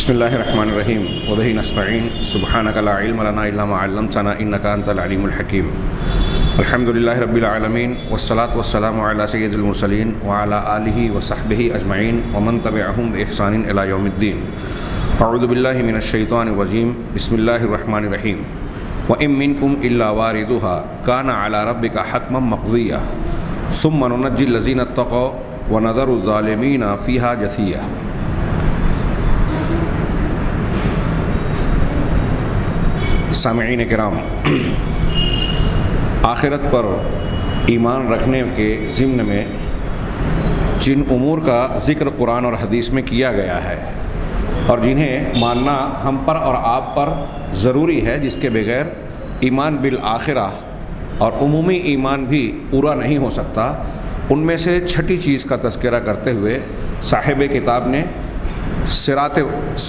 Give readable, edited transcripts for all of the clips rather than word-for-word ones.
بسم اللہ الرحمن الرحیم وبہ نستعین سبحانک لا علم لنا الا ما علمتنا انک انت العلیم الحکیم الحمد للہ رب العالمین والصلاة والسلام علی سید المرسلین وعلی آلہ وصحبہ اجمعین ومن تبعہم بإحسان الی یوم الدین اعوذ باللہ من الشیطان الرجیم بسم اللہ الرحمن الرحیم وَإِن مِّنكُمْ إِلَّا وَارِدُهَا كَانَ عَلَى رَبِّكَ حَتْمًا مَّقْضِيًّا ثُمَّ نُنَجِّي الَّذِينَ اتَّقَوْا وَنَذَرُ الظَّالِمِينَ فِيهَا جَثِيًّا۔ سامعین کرام، آخرت پر ایمان رکھنے کے ضمن میں جن امور کا ذکر قرآن اور حدیث میں کیا گیا ہے اور جنہیں ماننا ہم پر اور آپ پر ضروری ہے، جس کے بغیر ایمان بالآخرہ اور عمومی ایمان بھی پورا نہیں ہو سکتا، ان میں سے چھٹی چیز کا تذکرہ کرتے ہوئے صاحب کتاب نے صراط،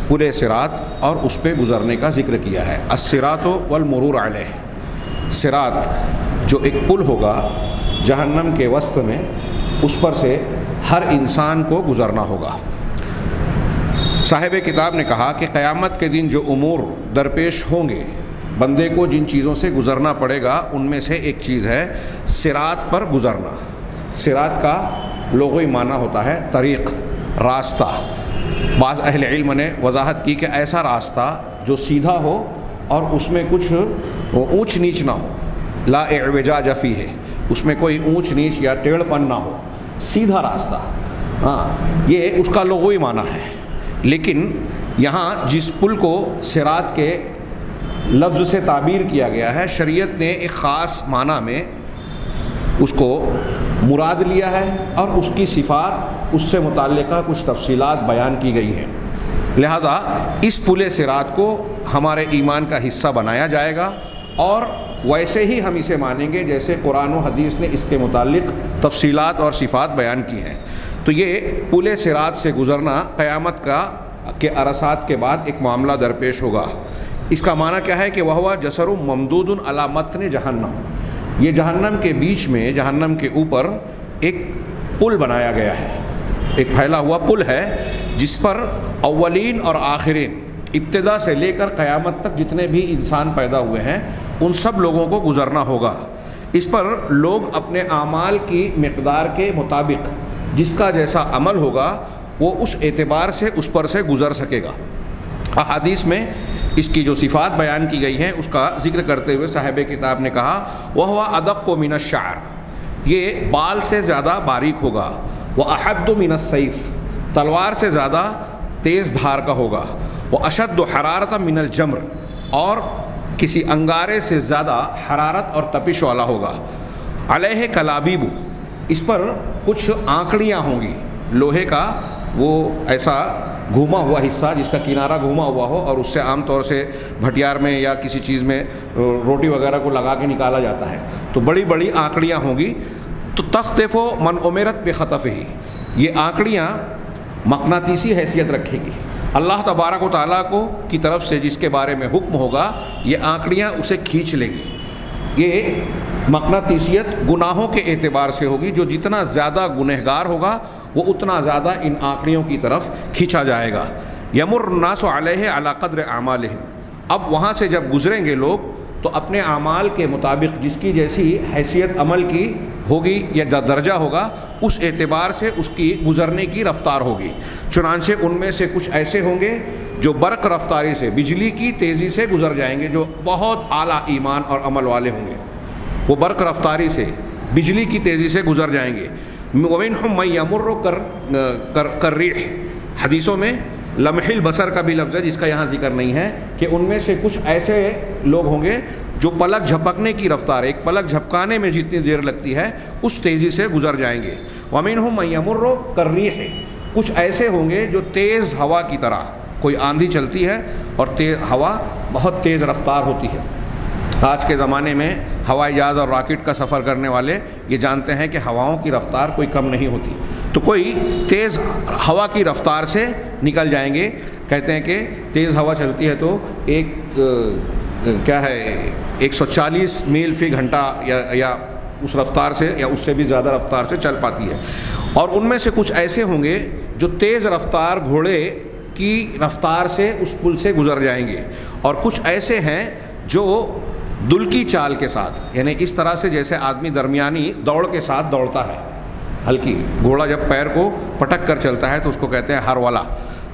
پورے صراط اور اس پہ گزرنے کا ذکر کیا ہے۔ الصراط والمرور علیہ، صراط جو ایک پل ہوگا جہنم کے وسط میں، اس پر سے ہر انسان کو گزرنا ہوگا۔ صاحب کتاب نے کہا کہ قیامت کے دن جو امور درپیش ہوں گے، بندے کو جن چیزوں سے گزرنا پڑے گا، ان میں سے ایک چیز ہے صراط پر گزرنا۔ صراط کا لغوی معنی ہوتا ہے طریق، راستہ۔ بعض اہل علم نے وضاحت کی کہ ایسا راستہ جو سیدھا ہو اور اس میں کچھ اونچ نیچ نہ ہو، لا اعوجاج فیہ، اس میں کوئی اونچ نیچ یا ٹیڑھ پن نہ ہو، سیدھا راستہ، یہ اس کا لغوی معنی ہے۔ لیکن یہاں جس پل کو صراط کے لفظ سے تعبیر کیا گیا ہے، شریعت نے ایک خاص معنی میں اس کو مراد لیا ہے اور اس کی صفات، اس سے متعلقہ کچھ تفصیلات بیان کی گئی ہیں۔ لہذا اس پل صراط کو ہمارے ایمان کا حصہ بنایا جائے گا اور ویسے ہی ہم اسے مانیں گے جیسے قرآن و حدیث نے اس کے متعلق تفصیلات اور صفات بیان کی ہیں۔ تو یہ پل صراط سے گزرنا قیامت کے عرصات کے بعد ایک معاملہ درپیش ہوگا۔ اس کا معنی کیا ہے کہ وہ جسر ممدود علی متن جہنم، یہ جہنم کے بیچ میں، جہنم کے اوپر ایک پل بنایا گیا ہے، ایک پھیلا ہوا پل ہے جس پر اولین اور آخرین، ابتدا سے لے کر قیامت تک جتنے بھی انسان پیدا ہوئے ہیں، ان سب لوگوں کو گزرنا ہوگا۔ اس پر لوگ اپنے اعمال کی مقدار کے مطابق جس کا جیسا عمل ہوگا وہ اس اعتبار سے اس پر سے گزر سکے گا۔ احادیث میں اس کی جو صفات بیان کی گئی ہیں اس کا ذکر کرتے ہوئے صاحب کتاب نے کہا وَهُوَ أَدَقُّ مِنَ الشَّعْرِ، یہ بال سے زیادہ باریک ہوگا، وَأَحَدُّ مِنَ السَّيْفِ، تلوار سے زیادہ تیز دھار کا ہوگا، وَأَشَدُّ حَرَارَةً مِنَ الْجَمْرِ، اور کسی انگارے سے زیادہ حرارت اور تپش والا ہوگا، علیہ کلابیب، اس پر کچھ آنکڑیاں ہوں گی، لوہے کا وہ ایسا گھوما ہوا حصہ جس کا کنارہ گھوما ہوا ہو اور اس سے عام طور سے بھٹیار میں یا کسی چیز میں روٹی وغیرہ کو لگا کے نکالا جاتا ہے، تو بڑی بڑی آنکڑیاں ہوں گی۔ تو تختف من امرت بخطفہ، یہ آنکڑیاں مقناطیسی حیثیت رکھے گی، اللہ تبارک و تعالیٰ کو کی طرف سے جس کے بارے میں حکم ہوگا یہ آنکڑیاں اسے کھینچ لیں گی۔ یہ مقناطیسیت گناہوں کے اعتبار سے ہوگی، جو جتنا زیادہ گنہگار ہوگا وہ اتنا زیادہ ان آنکڑیوں کی طرف کھینچا جائے گا۔ یمر الناس علیہ علی قدر اعمالہم، اب وہاں سے جب گزریں گے لوگ تو اپنے اعمال کے مطابق جس کی جیسی حیثیت عمل کی ہوگی یا درجہ ہوگا اس اعتبار سے اس کی گزرنے کی رفتار ہوگی۔ چنانچہ ان میں سے کچھ ایسے ہوں گے جو برق رفتاری سے، بجلی کی تیزی سے گزر جائیں گے، جو بہت اعلیٰ ایمان اور عمل والے ہوں گے، وہ برق رفتاری سے، بجلی کی تیزی سے گزر جائیں گے۔ وَمِنْهُمْ مَنْ يَمُرُّ كَالرِّيحِ، حدیثوں میں لمح البصر کا بھی لفظ ہے جس کا یہاں ذکر نہیں ہے، کہ ان میں سے کچھ ایسے لوگ ہوں گے جو پلک جھپکنے کی رفتار، ایک پلک جھپکانے میں جتنی دیر لگتی ہے اس تیزی سے گزر جائیں گے۔ وَمِنْهُمْ مَنْ يَمُرُّ كَالرِّيحِ، کچھ ایسے ہوں گے جو تیز ہوا کی طرح، کوئی آندھی چلتی ہے اور ہوا بہت تیز رفتار ہوتی ہے۔ آج کے زمانے میں ہوائی جہاز اور راکٹ کا سفر کرنے والے یہ جانتے ہیں کہ ہواؤں کی رفتار کوئی کم نہیں ہوتی، تو کوئی تیز ہوا کی رفتار سے نکل جائیں گے۔ کہتے ہیں کہ تیز ہوا چلتی ہے تو کیا ہے 140 میل فی گھنٹہ یا اس رفتار سے یا اس سے بھی زیادہ رفتار سے چل پاتی ہے۔ اور ان میں سے کچھ ایسے ہوں گے جو تیز رفتار گھوڑے کی رفتار سے اس پل سے گزر جائیں گے، اور کچھ ایسے ہیں جو دل کی چال کے ساتھ، یعنی اس طرح سے جیسے آدمی درمیانی دوڑ کے ساتھ دوڑتا ہے، ہلکی گھوڑا جب پیر کو پٹک کر چلتا ہے تو اس کو کہتے ہیں ہر والا،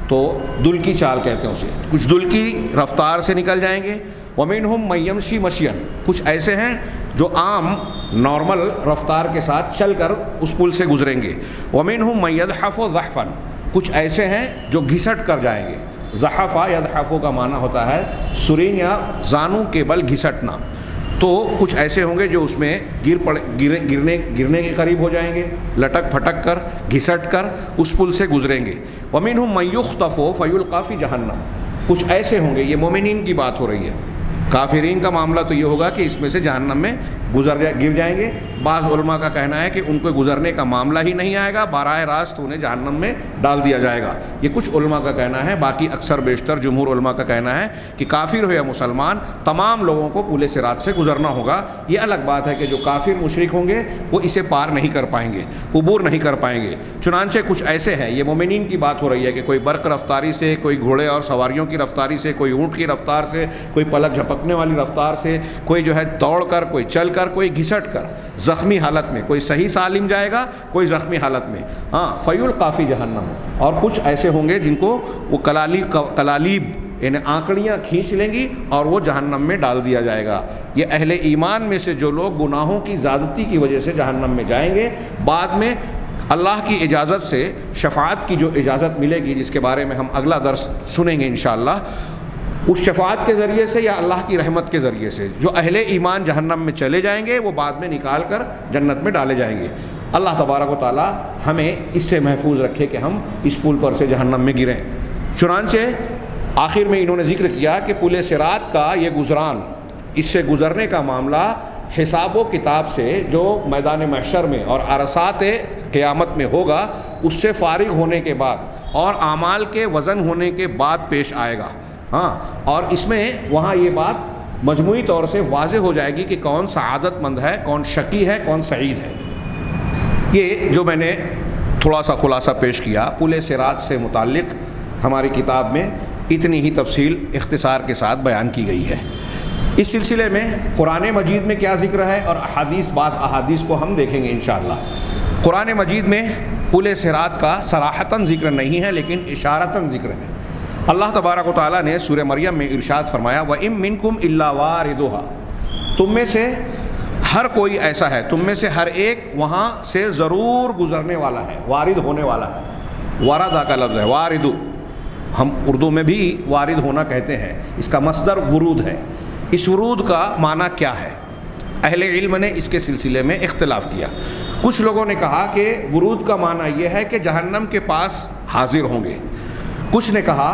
تو دل کی چال کہتے ہیں اسے، کچھ دل کی رفتار سے نکل جائیں گے۔ وَمِنْهُمْ مَن يَمْشِي مَشْيًا، کچھ ایسے ہیں جو عام نارمل رفتار کے ساتھ چل کر اس پل سے گزریں گے۔ وَمِنْهُمْ مَن يَزْحَفُ زَحْفًا، کچھ ایسے ہیں جو گھسٹ کر جائیں گے۔ زحفہ یزحفو کا معنی ہوتا ہے سرین یا زانوں کے بل گھسٹنا، تو کچھ ایسے ہوں گے جو اس میں گرنے کے قریب ہو جائیں گے، لٹک پھٹک کر گھسٹ کر اس پل سے گزریں گے۔ وَمِنْهُمْ مَن يُخْطَفُ فَيُلْقَىٰ فِي جَهَنَّمَ، کچھ ایسے ہوں گے، یہ مومنین کی بات ہو رہی ہے، کافرین کا معاملہ تو یہ ہوگا کہ اس میں سے جہنم میں گر جائیں گے۔ بعض علماء کا کہنا ہے کہ ان کو گزرنے کا معاملہ ہی نہیں آئے گا، براہ راست انہیں جہنم میں ڈال دیا جائے گا، یہ کچھ علماء کا کہنا ہے۔ باقی اکثر بیشتر جمہور علماء کا کہنا ہے کہ کافر ہو یا مسلمان تمام لوگوں کو پل صراط سے گزرنا ہوگا۔ یہ الگ بات ہے کہ جو کافر مشرک ہوں گے وہ اسے پار نہیں کر پائیں گے، عبور نہیں کر پائیں گے۔ چنانچہ کچھ ایسے ہیں، یہ مومنین کی بات ہو رہی ہے کہ کوئی برق رفتاری سے، کوئی گھوڑے اور سواریوں کی رفتاری سے، کوئی اونٹ کی رفتار سے، کوئی پلک جھپکنے والی رفتار سے، کوئی جو ہے دوڑ کر، کوئی چل کر، کوئی گھسٹ کر، زخمی حالت میں، کوئی صحیح سالم جائے گا، کوئی زخمی حالت میں۔ فَيُلْقَىٰ فِي جَهَنَّمَ، اور کچھ ایسے ہوں گے جن کو وہ کلالیب یعنی آنکڑیاں کھینچ لیں گی اور وہ جہنم میں ڈال دیا جائے گا۔ یہ اہل ایمان میں سے جو لوگ گناہوں کی زیادتی کی وجہ سے جہنم میں جائیں گے، بعد میں اللہ کی اجازت سے شفاعت کی جو اجازت ملے گی، جس کے بارے میں ہم اگلا درس سنیں گے انشاءاللہ، اس شفاعت کے ذریعے سے یا اللہ کی رحمت کے ذریعے سے جو اہل ایمان جہنم میں چلے جائیں گے وہ بعد میں نکال کر جنت میں ڈالے جائیں گے۔ اللہ تبارک و تعالی ہمیں اس سے محفوظ رکھے کہ ہم اس پل پر سے جہنم میں گریں۔ چنانچہ آخر میں انہوں نے ذکر کیا کہ پل صراط کا یہ گزران، اس سے گزرنے کا معاملہ حساب و کتاب سے جو میدان محشر میں اور عرصات قیامت میں ہوگا، اس سے فارغ ہونے کے بعد اور اعمال کے وزن ہونے کے بعد پیش آئے گا۔ اور اس میں وہاں یہ بات مجموعی طور سے واضح ہو جائے گی کہ کون سعادت مند ہے، کون شقی ہے، کون سعید ہے۔ یہ جو میں نے تھوڑا سا خلاصہ پیش کیا پل صراط سے متعلق، ہماری کتاب میں اتنی ہی تفصیل اختصار کے ساتھ بیان کی گئی ہے۔ اس سلسلے میں قرآن مجید میں کیا ذکر ہے اور بعض احادیث کو ہم دیکھیں گے انشاءاللہ۔ قرآن مجید میں پل صراط کا صراحتاً ذکر نہیں ہے لیکن اشارتاً ذکر ہے۔ اللہ تبارک و تعالیٰ نے سورہ مریم میں ارشاد فرمایا وَإِن مِّنكُمْ إِلَّا وَارِدُهَا، تم میں سے ہر کوئی ایسا ہے، تم میں سے ہر ایک وہاں سے ضرور گزرنے والا ہے، وارد ہونے والا ہے۔ واردا کا لفظ ہے، وارد، ہم اردو میں بھی وارد ہونا کہتے ہیں، اس کا مصدر ورود ہے۔ اس ورود کا معنی کیا ہے؟ اہل علم نے اس کے سلسلے میں اختلاف کیا۔ کچھ لوگوں نے کہا کہ ورود کا معنی یہ ہے کہ جہنم کے پاس حاضر ہوں گے۔ کچھ نے کہا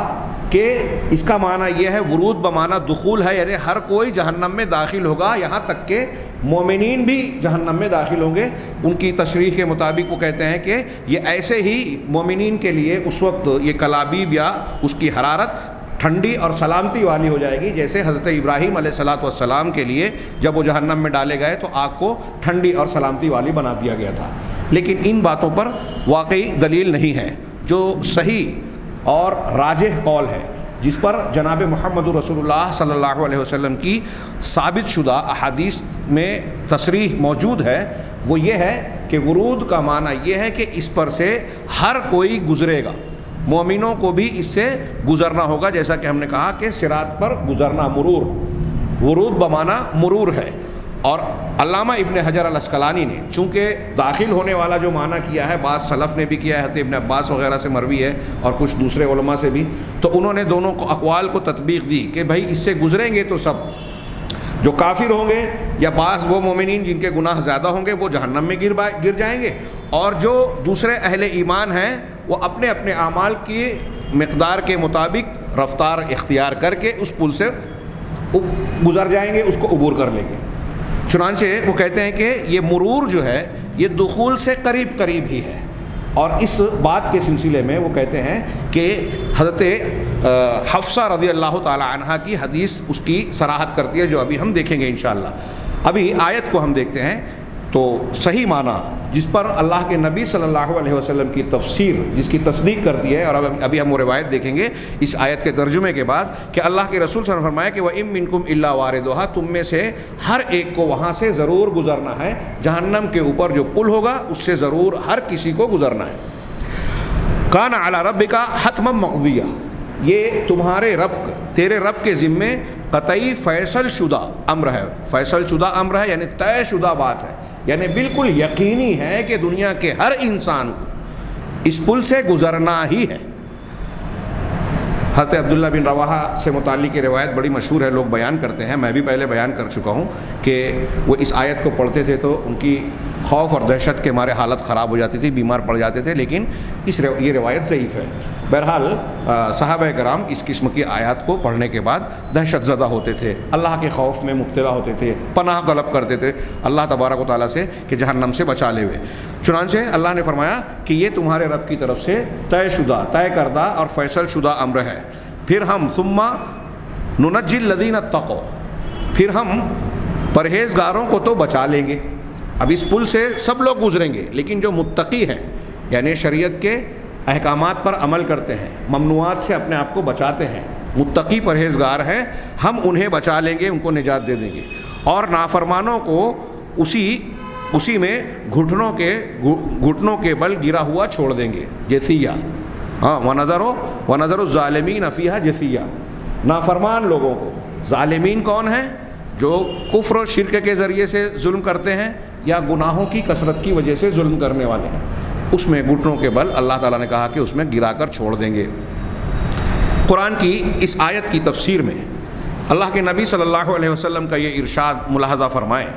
کہ اس کا معنی یہ ہے ورود بمعنی دخول ہے، یعنی ہر کوئی جہنم میں داخل ہوگا، یہاں تک کہ مومنین بھی جہنم میں داخل ہوں گے۔ ان کی تشریح کے مطابق وہ کہتے ہیں کہ یہ ایسے ہی مومنین کے لیے اس وقت یہ کلابیب یا اس کی حرارت ٹھنڈی اور سلامتی والی ہو جائے گی، جیسے حضرت ابراہیم علیہ السلام کے لیے جب وہ جہنم میں ڈالے گئے تو آگ کو ٹھنڈی اور سلامتی والی بنا دیا گیا تھا۔ لیکن ان باتوں پر واقعی دلیل نہیں ہے۔ جو صحیح اور راجح قول ہے، جس پر جناب محمد رسول اللہ صلی اللہ علیہ وسلم کی ثابت شدہ احادیث میں تصریح موجود ہے، وہ یہ ہے کہ ورود کا معنی یہ ہے کہ اس پر سے ہر کوئی گزرے گا، مومنوں کو بھی اس سے گزرنا ہوگا، جیسا کہ ہم نے کہا کہ صراط پر گزرنا مرور، ورود بمعنی مرور ہے۔ اور علامہ ابن حجر الاسقلانی نے چونکہ داخل ہونے والا جو معنی کیا ہے، بعض سلف نے بھی کیا ہے، حضرت ابن عباس وغیرہ سے مروی ہے اور کچھ دوسرے علماء سے بھی، تو انہوں نے دونوں اقوال کو تطبیق دی کہ بھائی اس سے گزریں گے تو سب جو کافر ہوں گے یا بعض وہ مومنین جن کے گناہ زیادہ ہوں گے وہ جہنم میں گر جائیں گے، اور جو دوسرے اہل ایمان ہیں وہ اپنے اپنے اعمال کی مقدار کے مطابق رفتار اختیار کر کے اس پل سے گزر جائیں گے، اس کو عبور کر لیں گے۔ چنانچہ وہ کہتے ہیں کہ یہ مرور جو ہے یہ دخول سے قریب قریب ہی ہے، اور اس بات کے سلسلے میں وہ کہتے ہیں کہ حضرت حفصہ رضی اللہ تعالی عنہ کی حدیث اس کی صراحت کرتی ہے، جو ابھی ہم دیکھیں گے انشاءاللہ۔ ابھی آیت کو ہم دیکھتے ہیں تو صحیح معنی جس پر اللہ کے نبی صلی اللہ علیہ وسلم کی تفسیر جس کی تصدیق کرتی ہے، اور ابھی ہم وہ روایت دیکھیں گے اس آیت کے ترجمے کے بعد کہ اللہ کے رسول صلی اللہ علیہ وسلم نے فرمایا کہ وَإِن مِّنكُمْ إِلَّا وَارِدُهَا، تم میں سے ہر ایک کو وہاں سے ضرور گزرنا ہے، جہنم کے اوپر جو پل ہوگا اس سے ضرور ہر کسی کو گزرنا ہے۔ کان علی ربک حتما مقضیہ، یہ تمہارے رب، تیرے رب کے ذمے قطعی فیصل شدہ امر ہے۔ فیصل شدہ امر ہے یعنی طے شدہ بات ہے، یعنی بالکل یقینی ہے کہ دنیا کے ہر انسان کو اس پل سے گزرنا ہی ہے۔ حضرت عبداللہ بن رواحہ سے متعلق یہ روایت بڑی مشہور ہے، لوگ بیان کرتے ہیں، میں بھی پہلے بیان کر چکا ہوں کہ وہ اس آیت کو پڑھتے تھے تو ان کی خوف اور دہشت کے مارے حالت خراب ہو جاتی تھی، بیمار پڑ جاتے تھے، لیکن یہ روایت ضعیف ہے۔ بہرحال صحابہ کرام اس قسم کی آیات کو پڑھنے کے بعد دہشت زدہ ہوتے تھے، اللہ کے خوف میں مبتلا ہوتے تھے، پناہ طلب کرتے تھے اللہ تبارک و تعالیٰ سے کہ جہنم سے بچا لے ہوئے۔ چنانچہ اللہ نے فرمایا کہ یہ تمہارے رب کی طرف سے طے شدہ، طے کردہ اور فیصل شدہ امر ہے۔ پھر ہم ثم ننجی الذین اتقوا، پھر ہم پرہیزگاروں کو تو بچا لیں گے۔ اب اس پل سے سب لوگ گزریں گے، لیکن جو متقی ہیں یعنی شریعت کے احکامات پر عمل کرتے ہیں، ممنوعات سے اپنے آپ کو بچاتے ہیں، متقی پرہیزگار ہیں، ہم انہیں بچا لیں گے، ان کو نجات دے دیں گے، اور نافرمانوں کو اسی میں گھٹنوں کے بل گرا ہوا چھوڑ دیں گے، جثیہ۔ ہاں، وَنَذَرُ الظَّالِمِينَ فِيهَا جِثِيًّا، نافرمان لوگوں کو۔ ظالمین کون ہیں؟ جو کفر و شرک کے ذریعے سے ظلم کرتے ہیں یا گناہوں کی کثرت کی وجہ سے ظلم کرنے والے ہیں، اس میں گھٹنوں کے بل اللہ تعالیٰ نے کہا کہ اس میں گرا کر چھوڑ دیں گے۔ قرآن کی اس آیت کی تفسیر میں اللہ کے نبی صلی اللہ علیہ وسلم کا یہ ارشاد ملاحظہ فرمائیں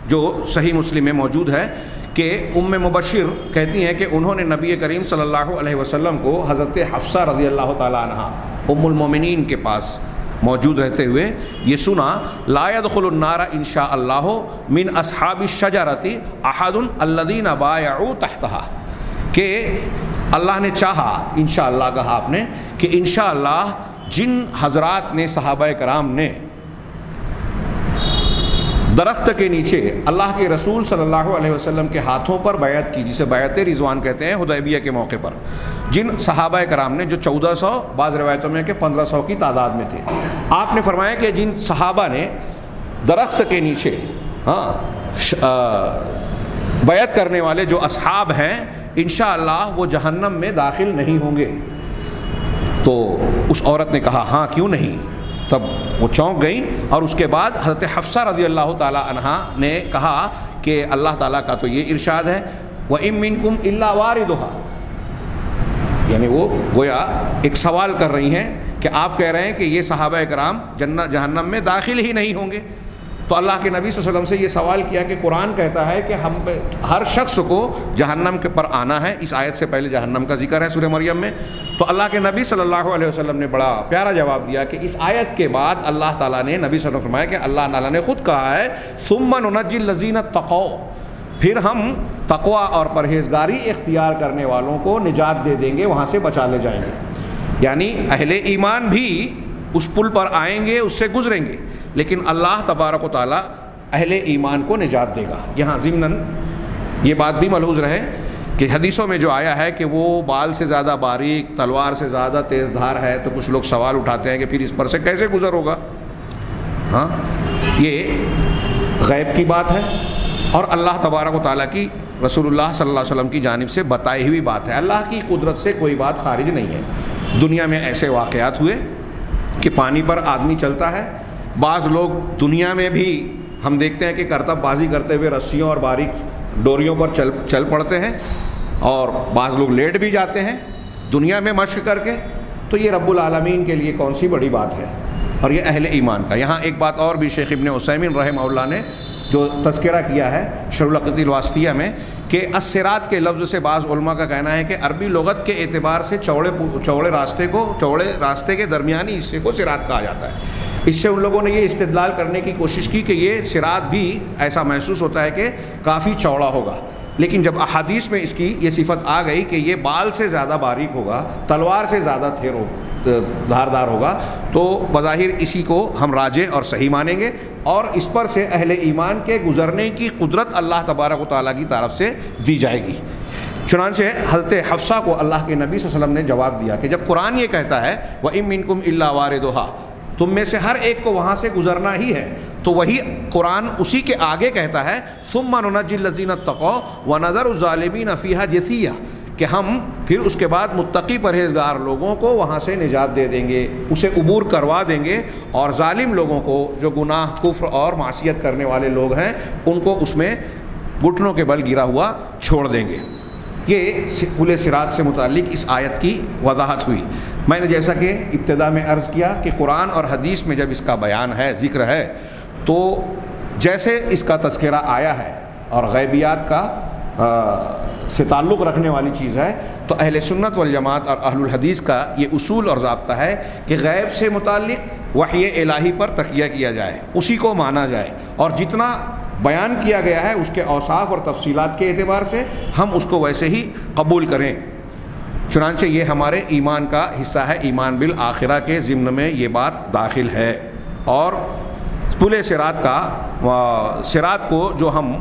جو صحیح مسلم میں موجود ہے کہ ام مبشر کہتی ہیں کہ انہوں نے نبی کریم صلی اللہ علیہ وسلم کو حضرت حفصہ رضی اللہ تعالیٰ عنہ ام المومنین کے پاس موجود رہتے ہوئے یہ سنا، لا يدخل النار ان شاء اللہ من اصحاب الشجرۃ احد الذین بایعوا تحتها، کہ اللہ نے چاہا، انشاءاللہ کہا آپ نے کہ انشاءاللہ جن حضرات نے، صحابہ کرام نے درخت کے نیچے اللہ کے رسول صلی اللہ علیہ وسلم کے ہاتھوں پر بیعت کی، جسے بیعت رضوان کہتے ہیں، حدیبیہ کے موقع پر، جن صحابہ کرام نے جو 1400 بعض روایتوں میں کہ 1500 کی تعداد میں تھے، آپ نے فرمایا کہ جن صحابہ نے درخت کے نیچے بیعت کرنے والے جو اصحاب ہیں، انشاءاللہ وہ جہنم میں داخل نہیں ہوں گے۔ تو اس عورت نے کہا ہاں کیوں نہیں، تب وہ چونک گئیں، اور اس کے بعد حضرت حفصہ رضی اللہ تعالی عنہا نے کہا کہ اللہ تعالیٰ کا تو یہ ارشاد ہے وَإِن مِّنكُمْ إِلَّا وَارِدُهَا، یعنی وہ گویا ایک سوال کر رہی ہیں کہ آپ کہہ رہے ہیں کہ یہ صحابہ کرام جہنم میں داخل ہی نہیں ہوں گے۔ تو اللہ کے نبی صلی اللہ علیہ وسلم سے یہ سوال کیا کہ قرآن کہتا ہے کہ ہر شخص کو جہنم کے پر آنا ہے، اس آیت سے پہلے جہنم کا ذکر ہے سورہ مریم میں، تو اللہ کے نبی صلی اللہ علیہ وسلم نے بڑا پیارا جواب دیا کہ اس آیت کے بعد اللہ تعالیٰ نے، نبی صلی اللہ علیہ وسلم فرمایا کہ اللہ تعالیٰ نے خود کہا ہے ثم ننجی الذین اتقوا، پھر ہم تقوی اور پرہیزگاری اختیار کرنے والوں کو نجات دے دیں گے، وہاں سے بچا لے جائیں گے۔ یعنی اہل ایمان بھی اس پل پر آئیں گے، اس سے گزریں گے، لیکن اللہ تبارک و تعالیٰ اہل ایمان کو نجات دے گا۔ یہاں ضمناً یہ بات بھی ملحوظ رہے کہ حدیثوں میں جو آیا ہے کہ وہ بال سے زیادہ باریک، تلوار سے زیادہ تیز دھار ہے، تو کچھ لوگ سوال اٹھاتے ہیں کہ پھر اس پر سے کیسے گزر ہوگا؟ ہاں، یہ غیب کی بات ہے اور اللہ تبارک و تعالیٰ کی، رسول اللہ صلی اللہ علیہ وسلم کی جانب سے بتائی ہوئی بات ہے۔ اللہ کی قدرت سے کوئی بات خارج نہیں ہے۔ دنیا میں ایسے واقعات ہوئے کہ پانی پر آدمی چلتا ہے، بعض لوگ دنیا میں بھی ہم دیکھتے ہیں کہ کرتب بازی کرتے ہوئے رسیوں اور باریک ڈوریوں پر چل پڑتے ہیں، اور بعض لوگ لیٹ بھی جاتے ہیں دنیا میں مشق کر کے، تو یہ رب العالمین کے لیے کون سی بڑی بات ہے، اور یہ اہل ایمان کا۔ یہاں ایک بات اور بھی شیخ ابن عثیمین رحمہ اللہ نے جو تذکرہ کیا ہے شرح العقیدۃ الواسطیہ میں کہ الصراط کے لفظ سے بعض علماء کا کہنا ہے کہ عربی لغت کے اعتبار سے چوڑے راستے کے درمیانی حصے کو صراط کہا جاتا ہے۔ اس سے ان لوگوں نے یہ استدلال کرنے کی کوشش کی کہ یہ صراط بھی ایسا محسوس ہوتا ہے کہ کافی چوڑا ہوگا، لیکن جب احادیث میں اس کی یہ صفت آ گئی کہ یہ بال سے زیادہ باریک ہوگا، تلوار سے زیادہ دھاردار ہوگا، تو بظاہر اسی کو ہم راجح اور صحیح مانیں گے، اور اس پر سے اہل ایمان کے گزرنے کی قدرت اللہ تبارک و تعالیٰ کی طرف سے دی جائے گی۔ چنانچہ حضرت حفصہ کو اللہ کے نبی صلی اللہ علیہ وسلم نے جواب دیا کہ جب قرآن یہ کہتا ہے وَإِن مِّنكُمْ إِلَّا وَارِدُهَا، تم میں سے ہر ایک کو وہاں سے گزرنا ہی ہے، تو وہی قرآن اسی کے آگے کہتا ہے ثُمَّ نُنَجِّي الَّذِينَ اتَّقَوْا وَنَذَرُ الظَّالِمِينَ فِيهَا جِثِيًّا، کہ ہم پھر اس کے بعد متقی پرہیزگار لوگوں کو وہاں سے نجات دے دیں گے، اسے عبور کروا دیں گے، اور ظالم لوگوں کو جو گناہ کفر اور معصیت کرنے والے لوگ ہیں ان کو اس میں گھٹنوں کے بل گرا ہوا چھوڑ دیں گے۔ یہ پل صراط سے متعلق اس آیت کی وضاحت ہوئی۔ میں نے جیسا کہ ابتدا میں عرض کیا کہ قرآن اور حدیث میں جب اس کا بیان ہے، ذکر ہے، تو جیسے اس کا تذکرہ آیا ہے اور غیبیات کا سے تعلق رکھنے والی چیز ہے، تو اہل سنت والجماعت اور اہل الحدیث کا یہ اصول اور ضابطہ ہے کہ غیب سے متعلق وحی الہی پر تکیہ کیا جائے، اسی کو مانا جائے، اور جتنا بیان کیا گیا ہے اس کے اوصاف اور تفصیلات کے اعتبار سے ہم اس کو ویسے ہی قبول کریں۔ چنانچہ یہ ہمارے ایمان کا حصہ ہے، ایمان بالآخرہ کے ضمن میں یہ بات داخل ہے۔ اور پل صراط کو جو ہم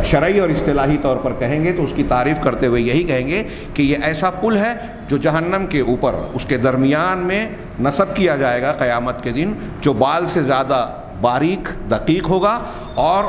شرعی اور اصطلاحی طور پر کہیں گے تو اس کی تعریف کرتے ہوئے یہی کہیں گے کہ یہ ایسا پل ہے جو جہنم کے اوپر اس کے درمیان میں نصب کیا جائے گا قیامت کے دن، جو بال سے زیادہ باریک دقیق ہوگا اور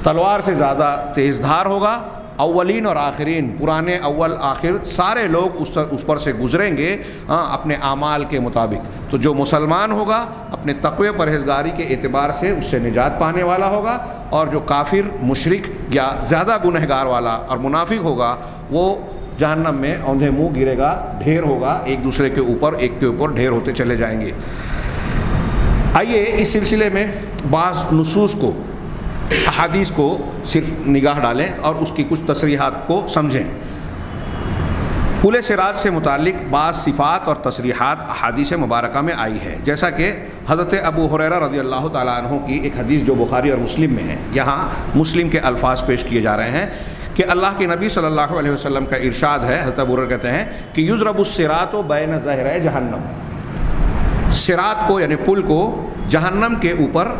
تلوار سے زیادہ تیز دھار ہوگا۔ اولین اور آخرین، پرانے اول آخر سارے لوگ اس پر سے گزریں گے اپنے اعمال کے مطابق۔ تو جو مسلمان ہوگا اپنے تقوی پرہیزگاری کے اعتبار سے اس سے نجات پانے والا ہوگا، اور جو کافر مشرک یا زیادہ گنہگار والا اور منافق ہوگا وہ جہنم میں اوندھے منہ گرے گا، ڈھیر ہوگا، ایک دوسرے کے اوپر ڈھیر ہوتے چلے جائیں گے۔ آئیے اس سلسلے میں بعض نصوص کو، احادیث کو صرف نگاہ ڈالیں اور اس کی کچھ تصریحات کو سمجھیں۔ پل صراط سے متعلق بعض صفات اور تصریحات احادیث مبارکہ میں آئی ہے، جیسا کہ حضرت ابو ہریرہ رضی اللہ تعالیٰ عنہ کی ایک حدیث جو بخاری اور مسلم میں ہے، یہاں مسلم کے الفاظ پیش کیے جا رہے ہیں کہ اللہ کے نبی صلی اللہ علیہ وسلم کا ارشاد ہے، حضرت ابو ہریرہ کہتے ہیں کہ یضرب الصراط بین ظہرے جہنم، صراط کو یعنی پل کو جہنم کے اوپر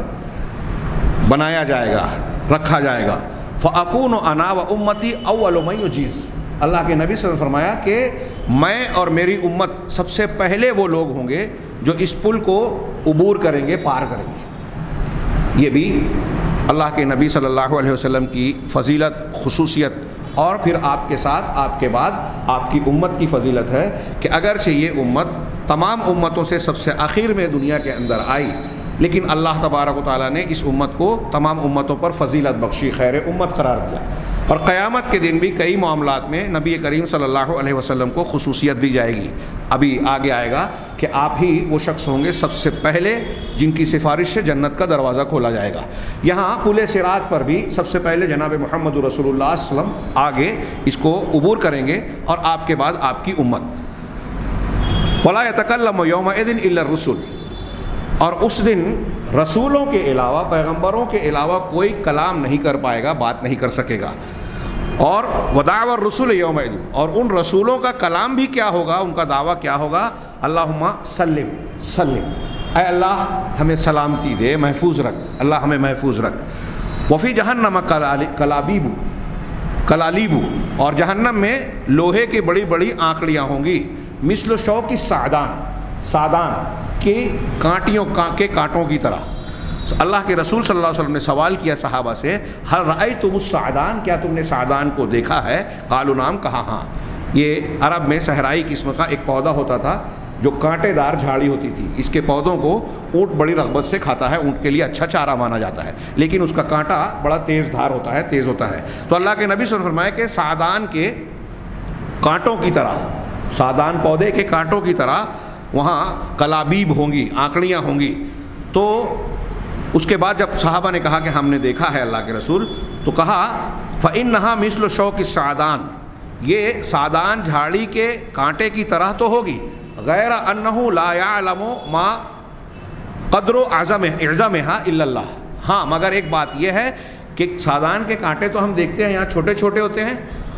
بنایا جائے گا، رکھا جائے گا، فَأَكُونُ أَنَا وَأُمَّتِي أَوَّلُ مَن يُجِيزُ، اللہ کے نبی صلی اللہ علیہ وسلم فرمایا کہ میں اور میری امت سب سے پہلے وہ لوگ ہوں گے جو اس پل کو عبور کریں گے، پار کریں گے۔ یہ بھی اللہ کے نبی صلی اللہ علیہ وسلم کی فضیلت، خصوصیت، اور پھر آپ کے ساتھ آپ کے بعد آپ کی امت کی فضیلت ہے کہ اگرچہ یہ امت تمام امتوں سے سب سے آخر میں دنیا کے اندر آئی، لیکن اللہ تبارک و تعالیٰ نے اس امت کو تمام امتوں پر فضیلت بخشی، خیر امت قرار دیا، اور قیامت کے دن بھی کئی معاملات میں نبی کریم صلی اللہ علیہ وسلم کو خصوصیت دی جائے گی۔ ابھی آگے آئے گا کہ آپ ہی وہ شخص ہوں گے سب سے پہلے جن کی سفارش سے جنت کا دروازہ کھولا جائے گا۔ یہاں پل صراط پر بھی سب سے پہلے جناب محمد رسول اللہ صلی اللہ علیہ وسلم آگے اس کو عبور کریں گے، اور آپ کے بعد آپ کی امت۔ وَلَا يَتَكَلَّمُ يَوْمَئِذٍ إِلَّا الرُّسُلُ، اور اس دن رسولوں کے علاوہ، پیغمبروں کے علاوہ کوئی کلام نہیں کر پائے گا، بات نہیں کر سکے گا۔ اور وَدَعْوَى الرُّسُلِ يَوْمَئِذٍ، اور ان رسولوں کا کلام بھی کیا ہوگا، ان کا دعویٰ کیا ہوگا، اللہم سلم سلم، اے اللہ ہمیں سلامتی دے، محفوظ رکھ، اللہ ہمیں محفوظ رکھ۔ وفی جہنم کلالیب، اور جہنم میں لوہے کی بڑی بڑی آنکڑیاں ہوں گی، مثل شوک سادان کے کانٹوں کی طرح۔ اللہ کے رسول صلی اللہ علیہ وسلم نے سوال کیا صحابہ سے، ہل رأیتم السعدان، کیا تم نے سعدان کو دیکھا ہے؟ قالوا نعم، کہا ہاں۔ یہ عرب میں صحرائی قسم کا ایک پودا ہوتا تھا جو کانٹے دار جھاڑی ہوتی تھی، اس کے پودوں کو اونٹ بڑی رغبت سے کھاتا ہے، اونٹ کے لیے اچھا چارہ مانا جاتا ہے، لیکن اس کا کانٹا بڑا تیز دھار ہوتا ہے، تیز ہوتا ہے۔ تو اللہ کے نبی صلی اللہ علیہ وسلم نے فرمایا کہ سعدان کے کانٹوں کی طرح، سعدان پودے کے کانٹوں کی طرح وہاں کلابیب ہوں گی، آنکڑیاں ہوں گی۔ تو اس کے بعد جب صحابہ نے کہا کہ ہم نے دیکھا ہے اللہ کے رسول، تو کہا فَإِنَّهَا مِثْلُ شَوْكِ السَّعْدَانِ، یہ سعدان جھاڑی کے کانٹے کی طرح تو ہوگی، غیر انہ لا یعلم ما قدر اعظمها الا اللہ، ہاں مگر ایک بات یہ ہے کہ سعدان کے کانٹے تو ہم دیکھتے ہیں یہاں چھوٹے چھوٹے ہوتے ہیں،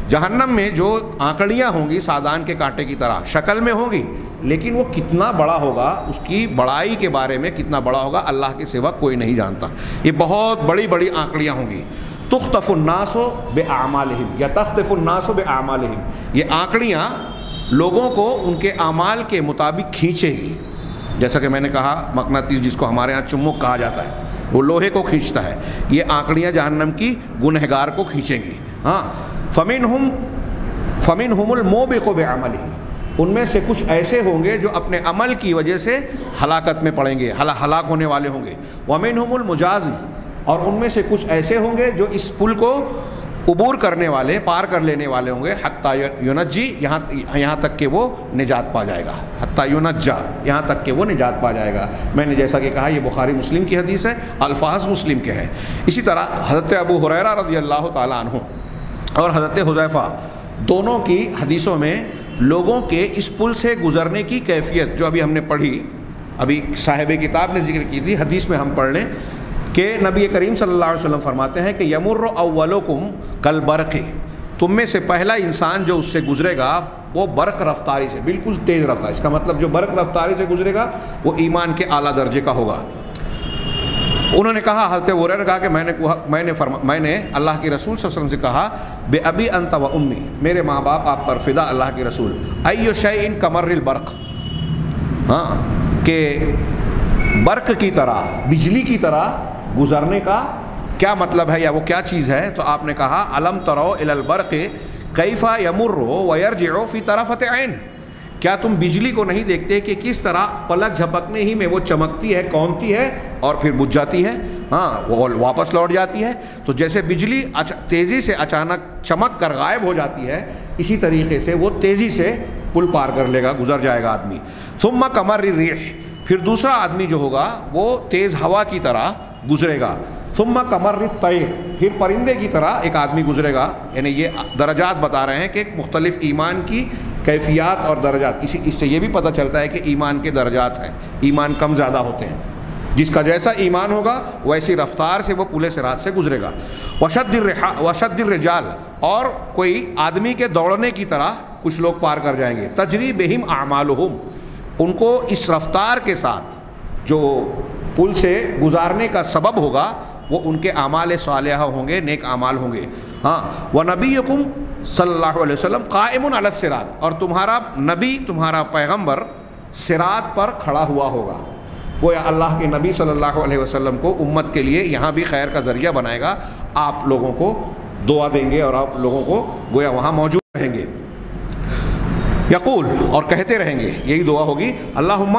جہنم میں جو آنکڑیاں ہوں گی سعدان کے کانٹے کی طرح شکل میں ہوں گی، لیکن وہ کتنا بڑا ہوگا، اس کی بڑائی کے بارے میں کتنا بڑا ہوگا، اللہ کے سوا کوئی نہیں جانتا۔ یہ بہت بڑی بڑی آنکڑیاں ہوں گی۔ تخطف الناس بأعمالہم یا تخطف الناس بأعمالہم، یہ آنکڑیاں لوگوں کو ان کے اعمال کے مطابق کھینچے گی۔ جیسا کہ میں نے کہا مقناطیس جس کو ہمارے ہاں چمک کہا جاتا ہے، وہ لوہے کو کھینچتا ہے، یہ آنکڑیاں جہنم کی گنہگار کو کھینچیں گی۔ ہاں، فمنہم الموبق بعملہ، ان میں سے کچھ ایسے ہوں گے جو اپنے عمل کی وجہ سے ہلاکت میں پڑیں گے، ہلاک ہونے والے ہوں گے۔ ومنہم المجازی، اور ان میں سے کچھ ایسے ہوں گے جو اس پل کو عبور کرنے والے، پار کر لینے والے ہوں گے، حتی ینجی، یہاں تک کہ وہ نجات پا جائے گا، حتی ینجا، یہاں تک کہ وہ نجات پا جائے گا۔ میں نے جیسا کہ کہا یہ بخاری مسلم کی حدیث ہے، الفاظ مسلم کے ہیں۔ اسی طرح حضرت ابو ہریرہ رضی اللہ تعالیٰ عنہ اور حضرت حذیفہ دونوں کی حدیثوں میں لوگوں کے اس پل سے گزرنے کی کیفیت جو ابھی ہم نے پڑھی، ابھی صاحب کتاب نے ذکر کی تھی، حدیث میں ہم پڑھ لیں کہ نبی کریم صلی اللہ علیہ وسلم فرماتے ہیں کہ یمر اولکم کالبرق، تم میں سے پہلا انسان جو اس سے گزرے گا وہ برق رفتاری سے، بالکل تیز رفتار، اس کا مطلب جو برق رفتاری سے گزرے گا وہ ایمان کے اعلیٰ درجے کا ہوگا۔ انہوں نے کہا، حضرت ہریرہ نے کہا کہ میں نے اللہ کے رسول صلی اللہ علیہ وسلم سے کہا، بے ابی انت و امی، میرے ماں باپ آپ پر فدا اللہ کے رسول، ای شیء کمر البرق، ہاں، کہ برق کی طرح، بجلی کی طرح گزرنے کا کیا مطلب ہے یا وہ کیا چیز ہے؟ تو آپ نے کہا، الم تروا الی البرق کیف یمر ویرجع فی طرفۃ عین، کیا تم بجلی کو نہیں دیکھتے کہ کس طرح پلک جھپکنے ہی میں وہ چمکتی ہے، کونتی ہے اور پھر بجھ جاتی ہے، ہاں، وہ واپس لوٹ جاتی ہے۔ تو جیسے بجلی تیزی سے اچانک چمک کر غائب ہو جاتی ہے، اسی طریقے سے وہ تیزی سے پل پار کر لے گا، گزر جائے گا آدمی۔ ثم کمر الریح، پھر دوسرا آدمی جو ہوگا وہ تیز ہوا کی طرح گزرے گا۔ ثم کمر الطیر، پھر پرندے کی طرح ایک آدمی گزرے گا۔ یعنی یہ درجات بتا رہے ہیں کہ مختلف ایمان کی کیفیات اور درجات، اس سے یہ بھی پتہ چلتا ہے کہ ایمان کے درجات ہیں، ایمان کم زیادہ ہوتے ہیں، جس کا جیسا ایمان ہوگا ویسی رفتار سے وہ پل صراط سے گزرے گا۔ وشد الرجال، اور کوئی آدمی کے دوڑنے کی طرح کچھ لوگ پار کر جائیں گے۔ تجری بہم اعمالہم، ان کو اس رفتار کے ساتھ جو پل سے گزارنے کا سبب ہوگا وہ ان کے اعمال صالحہ ہوں گے، نیک اعمال ہوں گے۔ ہاں، وَنَبِيُّكُمْ صلی اللہ علیہ وسلم قائم علی الصراط، اور تمہارا نبی، تمہارا پیغمبر صراط پر کھڑا ہوا ہوگا۔ گویا اللہ کے نبی صلی اللہ علیہ وسلم کو امت کے لیے یہاں بھی خیر کا ذریعہ بنائے گا، آپ لوگوں کو دعا دیں گے اور آپ لوگوں کو گویا وہاں موجود رہیں گے۔ یقول، اور کہتے رہیں گے، یہی دعا ہوگی، اللہم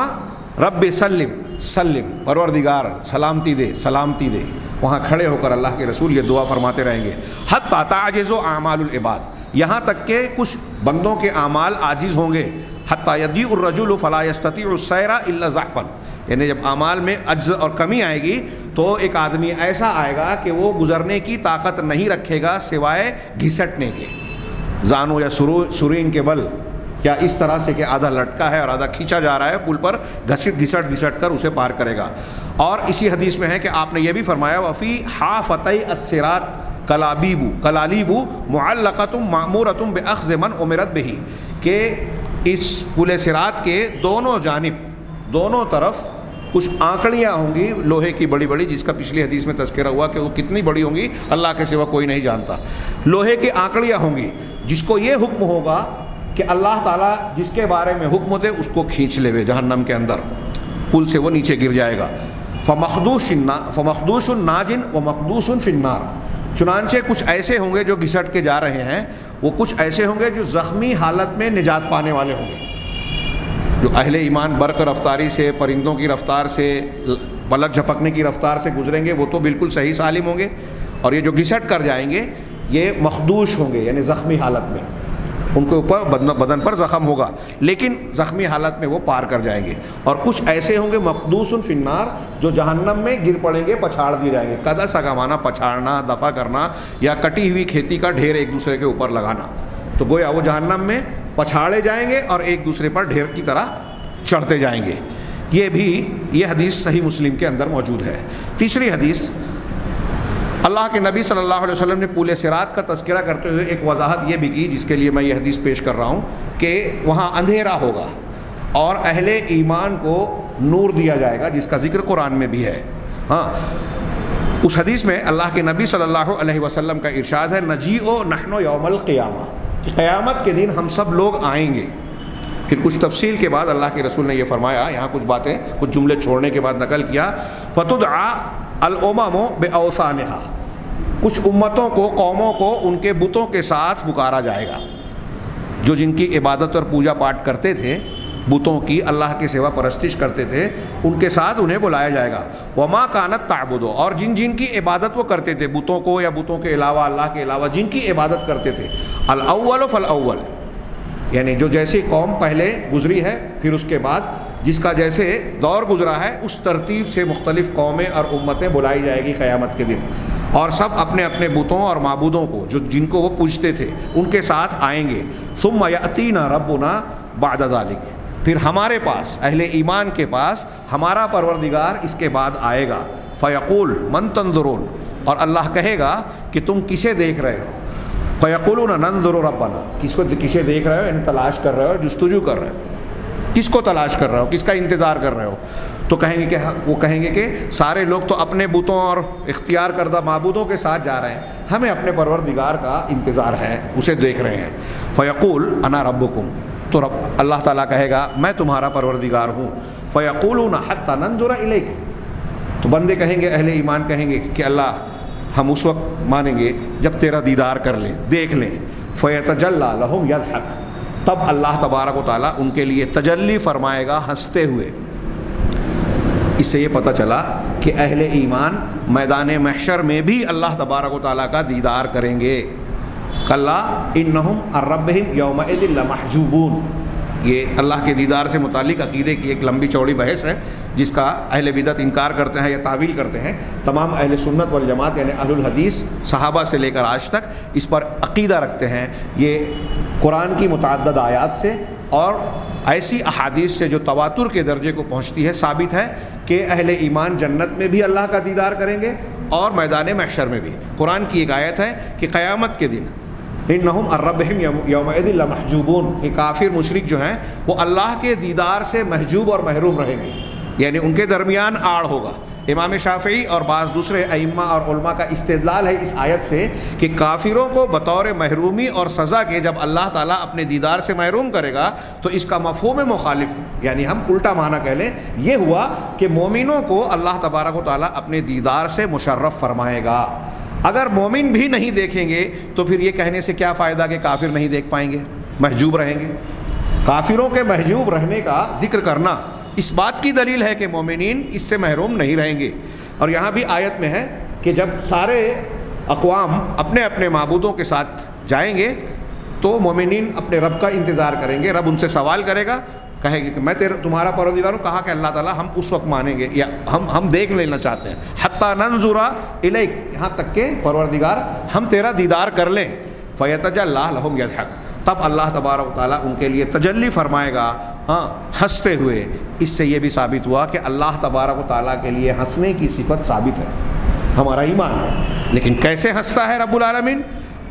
رب سلم سلم، پروردگار سلامتی دے، سلامتی دے۔ وہاں کھڑے ہو کر اللہ کے رسول یہ دعا فرماتے رہیں گے، حتی تعجز اعمال العباد، یہاں تک کہ کچھ بندوں کے اعمال عاجز ہوں گے۔ حتی یضیع الرجل فلا یستطیع السیر الا زحفا، یعنی جب اعمال میں عجز اور کمی آئے گی تو ایک آدمی ایسا آئے گا کہ وہ گزرنے کی طاقت نہیں رکھے گا سوائے گھسٹنے کے، زانو یا سرین کے بل، یا اس طرح سے کہ آدھا لٹکا ہے اور آدھا کھینچا جا رہا ہے پل پر، گھسٹ کر اسے پار کرے گا۔ اور اسی حدیث میں ہے کہ آپ نے یہ بھی فرمایا، وفی حافتي الصراط کلالیب معلقۃ مأمورۃ بأخذ من امرت بہ، کہ اس پل صراط کے دونوں جانب، دونوں طرف کچھ آنکڑیاں ہوں گی لوہے کی بڑی بڑی، جس کا پچھلی حدیث میں تذکرہ ہوا کہ وہ کتنی بڑی ہوں گی اللہ کے سوا کوئی نہیں جانتا۔ لوہے کی آنکڑیاں ہوں گی جس کو یہ حکم ہوگا کہ اللہ تعالیٰ جس کے بارے میں حکم دے اس کو کھینچ لے وے جہنم کے اندر، پل سے وہ نیچے گر جائے گا۔ فمخدوش ناج ومقدوس فی النار، چنانچہ کچھ ایسے ہوں گے جو گھسٹ کے جا رہے ہیں، وہ کچھ ایسے ہوں گے جو زخمی حالت میں نجات پانے والے ہوں گے۔ جو اہل ایمان برق رفتاری سے، پرندوں کی رفتار سے، پلک جھپکنے کی رفتار سے گزریں گے وہ تو بالکل صحیح سالم ہوں گے، اور یہ جو گھسٹ کر جائیں گے یہ مخدوش ہوں گے، یعنی زخمی حالت میں، ان کے اوپر بدن پر زخم ہوگا لیکن زخمی حالت میں وہ پار کر جائیں گے۔ اور کچھ ایسے ہوں گے مقدوس فی النار، جو جہنم میں گر پڑیں گے، پچھاڑ دیے جائیں گے۔ قدسہ کا معنی پچھاڑنا، دفع کرنا، یا کٹی ہوئی کھیتی کا ڈھیر ایک دوسرے کے اوپر لگانا۔ تو گویا وہ جہنم میں پچھاڑے جائیں گے اور ایک دوسرے پر ڈھیر کی طرح چڑھتے جائیں گے۔ یہ حدیث صحیح مسلم کے اندر موجود ہے۔ تیسری حدیث، اللہ کے نبی صلی اللہ علیہ وسلم نے پل صراط کا تذکرہ کرتے ہوئے ایک وضاحت یہ بھی کی، جس کے لیے میں یہ حدیث پیش کر رہا ہوں، کہ وہاں اندھیرا ہوگا، اور اہل ایمان کو نور دیا جائے گا، جس کا ذکر قرآن میں بھی ہے۔ ہاں، اس حدیث میں اللہ کے نبی صلی اللہ علیہ وسلم کا ارشاد ہے، نجیء نحن یوم القیامہ، کہ قیامت کے دن ہم سب لوگ آئیں گے۔ پھر کچھ تفصیل کے بعد اللہ کے رسول نے یہ فرمایا، یہاں کچھ باتیں، کچھ جملے چھوڑنے کے بعد نقل کیا، فتدعى الامم باوثانها، کچھ امتوں کو، قوموں کو ان کے بتوں کے ساتھ پکارا جائے گا، جو جن کی عبادت اور پوجا پاٹ کرتے تھے، بتوں کی اللہ کے سوا پرستش کرتے تھے، ان کے ساتھ انہیں بلایا جائے گا۔ وما كانت تعبد، اور جن جن کی عبادت وہ کرتے تھے، بتوں کو یا بتوں کے علاوہ، اللہ کے علاوہ جن کی عبادت کرتے تھے، الاول فالاول، یعنی جو جیسی قوم پہلے گزری ہے، پھر اس کے بعد جس کا جیسے دور گزرا ہے، اس ترتیب سے مختلف قومیں اور امتیں بلائی جائے گی قیامت کے دن، اور سب اپنے اپنے بتوں اور معبودوں کو، جو جن کو وہ پوجتے تھے، ان کے ساتھ آئیں گے۔ ثم یأتینا ربنا بعد ذلک، پھر ہمارے پاس، اہل ایمان کے پاس، ہمارا پروردگار اس کے بعد آئے گا۔ فیقول من تنظرون، اور اللہ کہے گا کہ تم کسے دیکھ رہے ہو؟ فیقولون ننظر ربنا، کسے دیکھ رہے ہو، یعنی تلاش کر رہے ہو، جستجو کر رہے ہو، کس کو تلاش کر رہے ہو، کس کا انتظار کر رہے ہو؟ تو کہیں گے کہ سارے لوگ تو اپنے بتوں اور اختیار کردہ معبودوں کے ساتھ جا رہے ہیں، ہمیں اپنے پروردگار کا انتظار ہے، اسے دیکھ رہے ہیں۔ فیقول انا ربکم، تو اللہ تعالیٰ کہے گا میں تمہارا پروردگار ہوں۔ فیقولون حتی ننظر الیک، تو بندے کہیں گے، اہل ایمان کہیں گے کہ اللہ ہم اس وقت مانیں گے جب تیرا دیدار کر لیں، دیکھ لیں۔ فیتجلی لہم یضحک، تب اللہ تبارک و تعالیٰ ان کے لیے تجلی فرمائے گا ہنستے ہوئے۔ اس سے یہ پتہ چلا کہ اہل ایمان میدان محشر میں بھی اللہ تبارک و تعالیٰ کا دیدار کریں گے۔ کلا انہم عن ربہم یومئذ لمحجوبون، یہ اللہ کے دیدار سے متعلق عقیدے کی ایک لمبی چوڑی بحث ہے، جس کا اہل بدعت انکار کرتے ہیں یا تعویل کرتے ہیں۔ تمام اہل سنت والجماعت یعنی اہل الحدیث، صحابہ سے لے کر آج تک اس پر عقیدہ رکھتے ہیں۔ یہ قرآن کی متعدد آیات سے اور ایسی احادیث سے جو تواتر کے درجے کو پہنچتی ہے، ثابت ہے کہ اہل ایمان جنت میں بھی اللہ کا دیدار کریں گے اور میدان محشر میں بھی۔ قرآن کی ایک آیت ہے کہ قیامت کے دن انہم عن ربہم یومئذ لمحجوبون، کہ کافر مشرک جو ہیں وہ اللہ کے دیدار سے محجوب اور محروم رہیں گے، یعنی ان کے درمیان آڑ ہوگا۔ امام شافعی اور بعض دوسرے ائمہ اور علماء کا استدلال ہے اس آیت سے کہ کافروں کو بطور محرومی اور سزا کے جب اللہ تعالیٰ اپنے دیدار سے محروم کرے گا تو اس کا مفہوم مخالف، یعنی ہم الٹا معنی کہہ لیں، یہ ہوا کہ مومنوں کو اللہ تبارک و تعالیٰ اپنے دیدار سے مشرف فرمائے گا۔ اگر مومن بھی نہیں دیکھیں گے تو پھر یہ کہنے سے کیا فائدہ کہ کافر نہیں دیکھ پائیں گے، محجوب رہیں گے؟ کافروں کے محجوب رہنے کا ذکر کرنا اس بات کی دلیل ہے کہ مومنین اس سے محروم نہیں رہیں گے۔ اور یہاں بھی آیت میں ہے کہ جب سارے اقوام اپنے اپنے معبودوں کے ساتھ جائیں گے تو مومنین اپنے رب کا انتظار کریں گے، رب ان سے سوال کرے گا، کہے گے کہ میں تمہارا پروردگار ہوں۔ کہا کہ اللہ تعالیٰ ہم اس وقت مانیں گے یا ہم دیکھ لینا چاہتے ہیں، حتی ننظر الیک، یہاں تک کہ پروردگار ہم تیرا دیدار کر لیں۔ فیتجلی لہم یضحک، تب اللہ تبارک و تعالیٰ ان کے لیے تجلی فرمائے گا، ہاں، ہنستے ہوئے۔ اس سے یہ بھی ثابت ہوا کہ اللہ تبارک و تعالیٰ کے لیے ہنسنے کی صفت ثابت ہے، ہمارا ایمان ہے۔ لیکن کیسے ہنستا ہے رب العالمین؟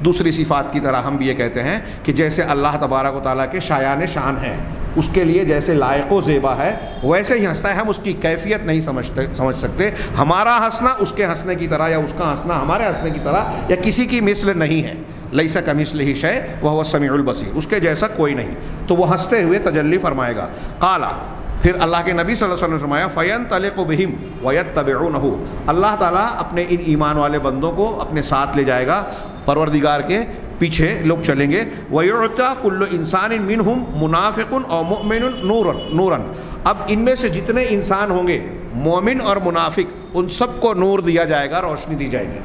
دوسری صفات کی طرح ہم بھی یہ کہتے ہیں کہ جیسے اللہ تبارک و تعالیٰ کے شایان شان ہے، اس کے لیے جیسے لائق و زیبا ہے ویسے ہی ہنستا ہے۔ ہم اس کی کیفیت نہیں سمجھ سکتے، ہمارا ہنسنا اس کے ہنسنے کی طرح یا اس کا ہنسنا ہمارے ہنسنے کی طرح یا کسی کی مثل نہیں ہے۔ لیس کمثلہ شیء وہو السمیع البصیر، اس کے جیسا کوئی نہیں، تو وہ ہنستے ہوئے تجلی فرمائے گا۔ قال، پھر اللہ کے نبی صلی اللہ علیہ وسلم نے فرمایا فینطلق بہم ویتبعونہ، اللہ تعالیٰ اپنے ان ایمان والے بندوں کو اپنے ساتھ لے جائے گا، پروردگار کے پیچھے لوگ چلیں گے۔ وَيُعْطَى كُلُّ إِنسَانٍ مِّنْهُمْ مُنَافِقٌ أَوْ مُؤْمِنٌ نُورًا، اب ان میں سے جتنے انسان ہوں گے، مومن اور منافق، ان سب کو نور دیا جائے گا، روشنی دی جائے گی۔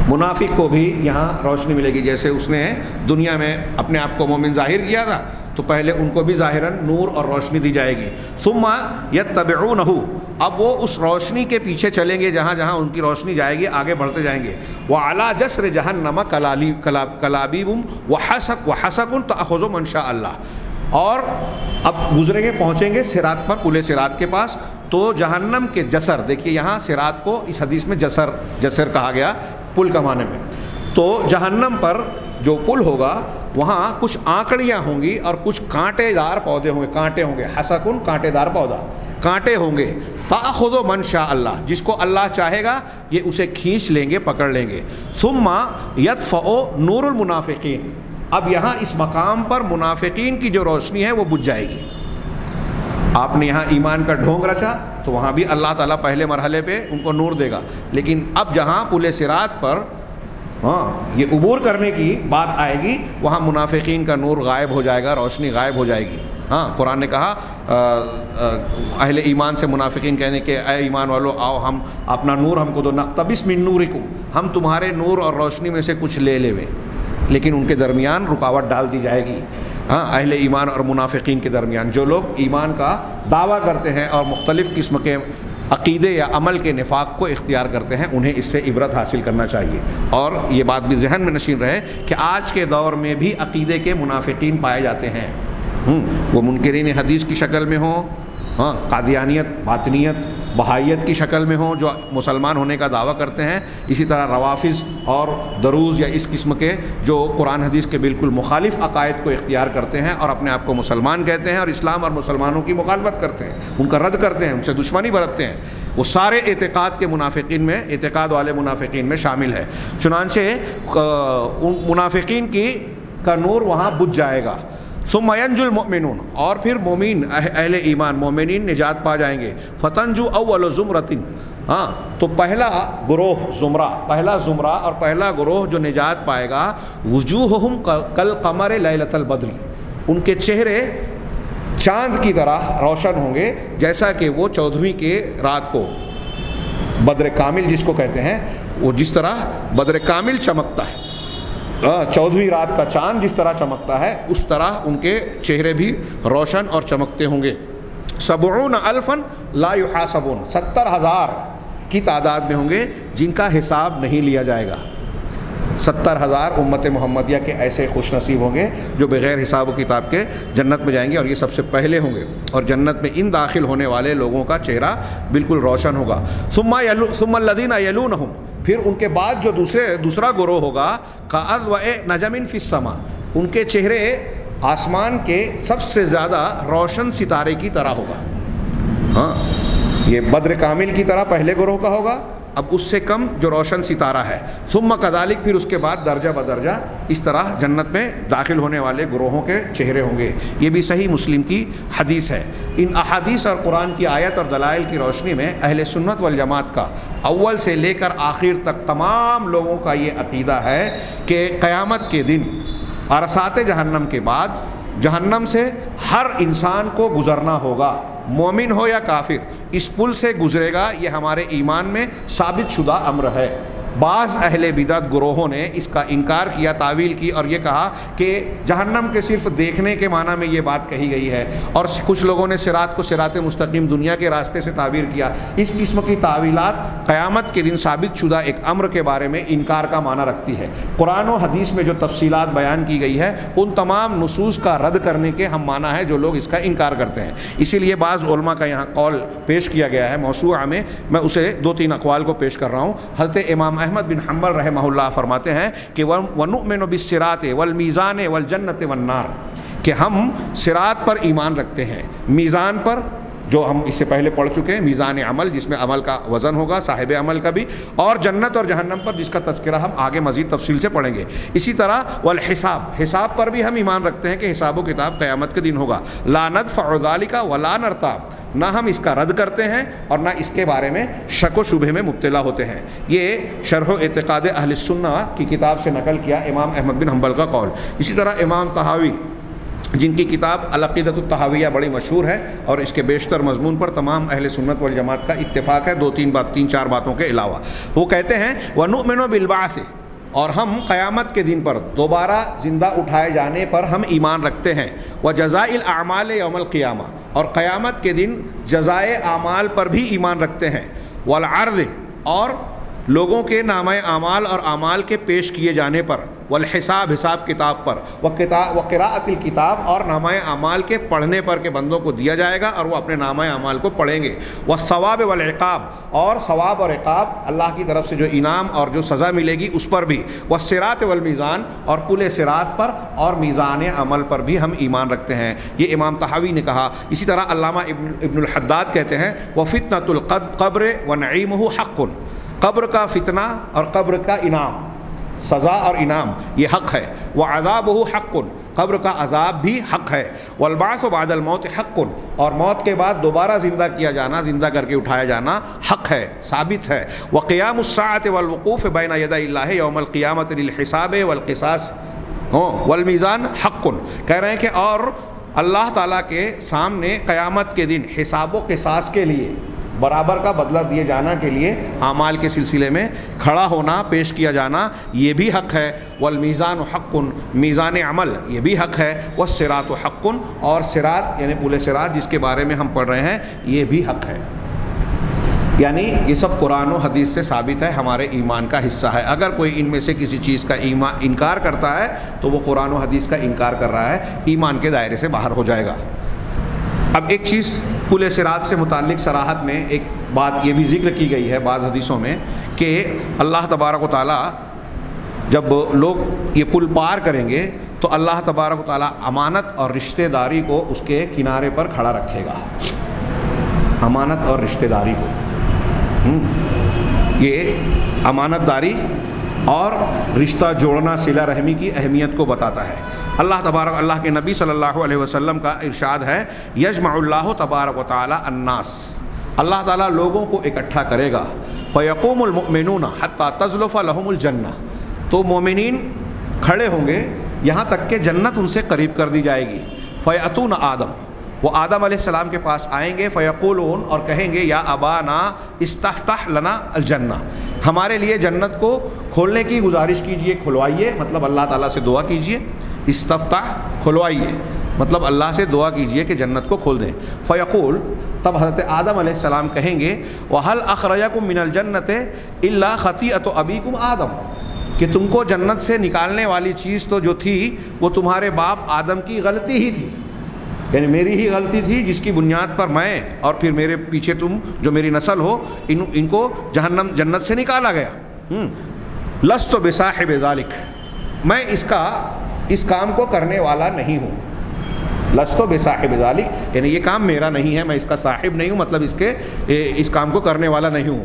منافق کو بھی یہاں روشنی ملے گی، جیسے اس نے دنیا میں اپنے آپ کو مومن ظاہر کیا تھا تو پہلے ان کو بھی ظاہراً نور اور روشنی دی جائے گی۔ ثم یتبعونہ، اب وہ اس روشنی کے پیچھے چلیں گے، جہاں جہاں ان کی روشنی جائے گی آگے بڑھتے جائیں گے۔ وعلی جسر جہنم کلابیب وحسک تأخذ من شاء اللہ، اور اب گزریں گے، پہنچیں گے صراط پر، پل صراط کے پاس، تو جہنم کے جسر، دیکھیے یہاں صراط کو اس حدیث میں جسر کہا گیا پل کا معنی میں، تو جہنم پر جو پل ہوگا وہاں کچھ آنکڑیاں ہوں گی اور کچھ کانٹے دار پودے ہوں گے، کانٹے ہوں گے، حسکن کانٹے دار پودا، کانٹے ہوں گے، تأخذ من شاء اللہ، جس کو اللہ چاہے گا یہ اسے کھینچ لیں گے، پکڑ لیں گے. ثم یطفأ نور المنافقین، اب یہاں اس مقام پر منافقین کی جو روشنی ہے وہ بجھ جائے گی. آپ نے یہاں ایمان کا ڈھونگ رچا تو وہاں بھی اللہ تعالیٰ پہلے مرحلے پہ ان کو نور دے گا، لیکن اب جہاں پل صراط پر یہ عبور کرنے کی بات آئے گی وہاں منافقین کا نور غائب ہو جائے گا، روشنی غائب ہو جائے گی. قرآن نے کہا اہل ایمان سے منافقین کہنے کہ اے ایمان والو آؤ ہم اپنا نور ہم کو دو، نقتبس من نورکم، ہم تمہارے نور اور روشنی میں سے کچھ لے لے، لیکن ان کے درمیان رکاوٹ ڈال دی جائے گی. اہل ایمان اور منافقین کے درمیان جو لوگ ایمان کا دعویٰ کرتے ہیں اور مختلف قسم کے عقیدے یا عمل کے نفاق کو اختیار کرتے ہیں، انہیں اس سے عبرت حاصل کرنا چاہیے. اور یہ بات بھی ذہن میں نشین رہے کہ آج کے دور میں بھی عقیدے کے منافقین پائے جاتے ہیں، وہ منکرین حدیث کی شکل میں ہوں، قادیانیت، باطنیت، بہائیت کی شکل میں ہوں جو مسلمان ہونے کا دعویٰ کرتے ہیں، اسی طرح روافظ اور دروز یا اس قسم کے جو قرآن حدیث کے بالکل مخالف عقائد کو اختیار کرتے ہیں اور اپنے آپ کو مسلمان کہتے ہیں اور اسلام اور مسلمانوں کی مخالفت کرتے ہیں، ان کا رد کرتے ہیں، ان سے دشمنی برتتے ہیں. وہ سارے اعتقاد کے منافقین میں، اعتقاد والے منافقین میں شامل ہے. چنانچہ منافقین کا نور وہاں بجھ جائے گا. ثم ینجو المؤمنون، اور پھر مومن اہل ایمان مومنین نجات پا جائیں گے. فتنجو اول زمرۃ، تو پہلا گروہ زمرہ، پہلا زمرہ اور پہلا گروہ جو نجات پائے گا، وجوہہم کالقمر لیلۃ البدر، ان کے چہرے چاند کی طرح روشن ہوں گے جیسا کہ وہ 14ویں کے رات کو بدر کامل جس کو کہتے ہیں، وہ جس طرح بدر کامل چمکتا ہے، 14ویں رات کا چاند جس طرح چمکتا ہے اس طرح ان کے چہرے بھی روشن اور چمکتے ہوں گے. 70,000 لا یحاسبون، 70,000 کی تعداد میں ہوں گے جن کا حساب نہیں لیا جائے گا. 70,000 امت محمدیہ کے ایسے خوش نصیب ہوں گے جو بغیر حساب و کتاب کے جنت میں جائیں گے، اور یہ سب سے پہلے ہوں گے، اور جنت میں ان داخل ہونے والے لوگوں کا چہرہ بالکل روشن ہوگا. ثم الذین یلونہم، پھر ان کے بعد جو دوسرا گروہ ہوگا، کاضواء نجم فی السماء، ان کے چہرے آسمان کے سب سے زیادہ روشن ستارے کی طرح ہوگا. یہ بدر کامل کی طرح پہلے گروہ کا ہوگا، اب اس سے کم جو روشن ستارہ ہے. ثم کذالک، پھر اس کے بعد درجہ بدرجہ اس طرح جنت میں داخل ہونے والے گروہوں کے چہرے ہوں گے. یہ بھی صحیح مسلم کی حدیث ہے. ان احادیث اور قرآن کی آیت اور دلائل کی روشنی میں اہل سنت والجماعت کا اول سے لے کر آخر تک تمام لوگوں کا یہ عقیدہ ہے کہ قیامت کے دن عرصات جہنم کے بعد جہنم سے ہر انسان کو گزرنا ہوگا، مومن ہو یا کافر، اس پل سے گزرے گا. یہ ہمارے ایمان میں ثابت شدہ امر ہے. بعض اہل بدعت گروہوں نے اس کا انکار کیا، تعویل کی، اور یہ کہا کہ جہنم کے صرف دیکھنے کے معنی میں یہ بات کہی گئی ہے، اور کچھ لوگوں نے صراط کو صراط مستقیم دنیا کے راستے سے تعبیر کیا. اس قسم کی تعویلات قیامت کے دن ثابت شدہ ایک امر کے بارے میں انکار کا معنی رکھتی ہے. قرآن و حدیث میں جو تفصیلات بیان کی گئی ہے ان تمام نصوص کا رد کرنے کے ہم معنی ہے جو لوگ اس کا انکار کرتے ہیں. اسی لیے بعض علماء کا یہاں قول پیش کیا گیا ہے موسوعہ میں اسے 2-3 اقوال کو پیش کر رہا ہوں. حضرت امام احمد بن حنبل رحمہ اللہ فرماتے ہیں کہ وَنُؤْمِنُ بِالصِّرَاطِ وَالْمِيزَانِ وَالْجَنَّةِ وَالنَّارِ، کہ ہم صراط پر ایمان رکھتے ہیں، میزان پر جو ہم اس سے پہلے پڑھ چکے ہیں، میزان عمل جس میں عمل کا وزن ہوگا، صاحب عمل کا بھی، اور جنت اور جہنم پر جس کا تذکرہ ہم آگے مزید تفصیل سے پڑھیں گے. اسی طرح والحساب، حساب پر بھی ہم ایمان رکھتے ہیں کہ حساب و کتاب قیامت کے دن ہوگا. لا ندفع ذلك ولا نرتاب، نہ ہم اس کا رد کرتے ہیں اور نہ اس کے بارے میں شک و شبہ میں مبتلا ہوتے ہیں. یہ شرح و اعتقاد اہل السنہ کی کتاب سے نقل کیا امام احمد بن حنبل کا قول. اسی طرح امام طحاوی جن کی کتاب العقیدۃ الطحاویہ بڑی مشہور ہے اور اس کے بیشتر مضمون پر تمام اہل سنت والجماعت کا اتفاق ہے، 2-3 باتوں کے علاوہ. وہ کہتے ہیں وَنُؤْمِنُ بِالْبَعْثِ، اور ہم قیامت کے دن پر دوبارہ زندہ اٹھائے جانے پر ہم ایمان رکھتے ہیں. وَجَزَاءِ الْأَعْمَالِ يَوْمَ الْقِيَامَةِ، اور قیامت کے دن جزائے اعمال پر بھی ایمان رکھتے ہیں. وَالْعَرْضِ، اور لوگوں کے نامہ اعمال اور اعمال کے پیش کیے جانے پر. والحساب حساب کتاب پر، وقراءۃ الکتاب اور نامہ اعمال کے پڑھنے پر کہ بندوں کو دیا جائے گا اور وہ اپنے نامہ اعمال کو پڑھیں گے، والثواب والعقاب اور ثواب اور عقاب اللہ کی طرف سے جو انعام اور جو سزا ملے گی اس پر بھی، والصراط والمیزان اور پل صراط پر اور میزان عمل پر بھی ہم ایمان رکھتے ہیں۔ یہ امام طحاوی نے کہا۔ اسی طرح علامہ ابن الحداد کہتے ہیں وفتنۃ القبر ونعیمہ حق، قبر کا فتنہ اور قبر کا انعام، سزا اور انعام یہ حق ہے، وعذابہ حق، قبر کا عذاب بھی حق ہے، والبعث بعد الموت حق، اور موت کے بعد دوبارہ زندہ کیا جانا، زندہ کر کے اٹھایا جانا حق ہے، ثابت ہے، وقیام الساعۃ والوقوف بین یدی اللہ یوم القیامۃ للحساب والقصاص والمیزان حق، کہہ رہے ہیں کہ اور اللہ تعالیٰ کے سامنے قیامت کے دن حساب و قصاص کے لیے، برابر کا بدلہ دیے جانا کے لیے اعمال کے سلسلے میں کھڑا ہونا، پیش کیا جانا یہ بھی حق ہے، والمیزان حق، میزان عمل یہ بھی حق ہے، والصراط حق، اور صراط یعنی پل صراط جس کے بارے میں ہم پڑھ رہے ہیں یہ بھی حق ہے۔ یعنی یہ سب قرآن و حدیث سے ثابت ہے، ہمارے ایمان کا حصہ ہے۔ اگر کوئی ان میں سے کسی چیز کا انکار کرتا ہے تو وہ قرآن و حدیث کا انکار کر رہا ہے، ایمان کے دائرے سے باہر ہو جائے گا۔ اب ایک چیز پل صراط سے متعلق صراحت میں ایک بات یہ بھی ذکر کی گئی ہے بعض حدیثوں میں کہ اللہ تبارک و تعالیٰ جب لوگ یہ پل پار کریں گے تو اللہ تبارک و تعالیٰ امانت اور رشتہ داری کو اس کے کنارے پر کھڑا رکھے گا، امانت اور رشتہ داری کو۔ یہ امانت داری اور رشتہ جوڑنا، صلہ رحمی کی اہمیت کو بتاتا ہے۔ اللہ کے نبی صلی اللہ علیہ وسلم کا ارشاد ہے یجمع اللہ تبارک و تعالی الناس، اللہ تعالیٰ لوگوں کو اکٹھا کرے گا، فیقوم المؤمنون حتی تزلف لهم الجنہ، تو مومنین کھڑے ہوں گے یہاں تک کہ جنت ان سے قریب کر دی جائے گی، فیأتون آدم، وہ آدم علیہ السلام کے پاس آئیں گے، فیقولون اور کہیں گے یا ابانا استفتح لنا الجنہ، ہمارے لیے جنت کو کھولنے کی گزارش کیجئے، کھلوائیے، مطلب اللہ تعالیٰ سے دعا کیجئے، استفتح کھلوائیے مطلب اللہ سے دعا کیجئے کہ جنت کو کھول دیں۔ فیقول، تب حضرت آدم علیہ السلام کہیں گے وَهَلْ أَخْرَجَكُم مِّنَ الْجَنَّةِ إِلَّا خَطِيئَةُ أَبِيكُمْ آدم، کہ تم کو جنت سے نکالنے والی چیز تو جو تھی وہ تمہارے باپ آدم کی غلطی ہی تھی، یعنی میری ہی غلطی تھی جس کی بنیاد پر میں اور پھر میرے پیچھے تم جو میری نسل ہو ان کو جنت سے نکالا گیا۔ لست بصاحب ذلک، میں اس کام کو کرنے والا نہیں ہوں، لست بصاحب ذلک یعنی یہ کام میرا نہیں ہے، میں اس کا صاحب نہیں ہوں، مطلب اس کام کو کرنے والا نہیں ہوں۔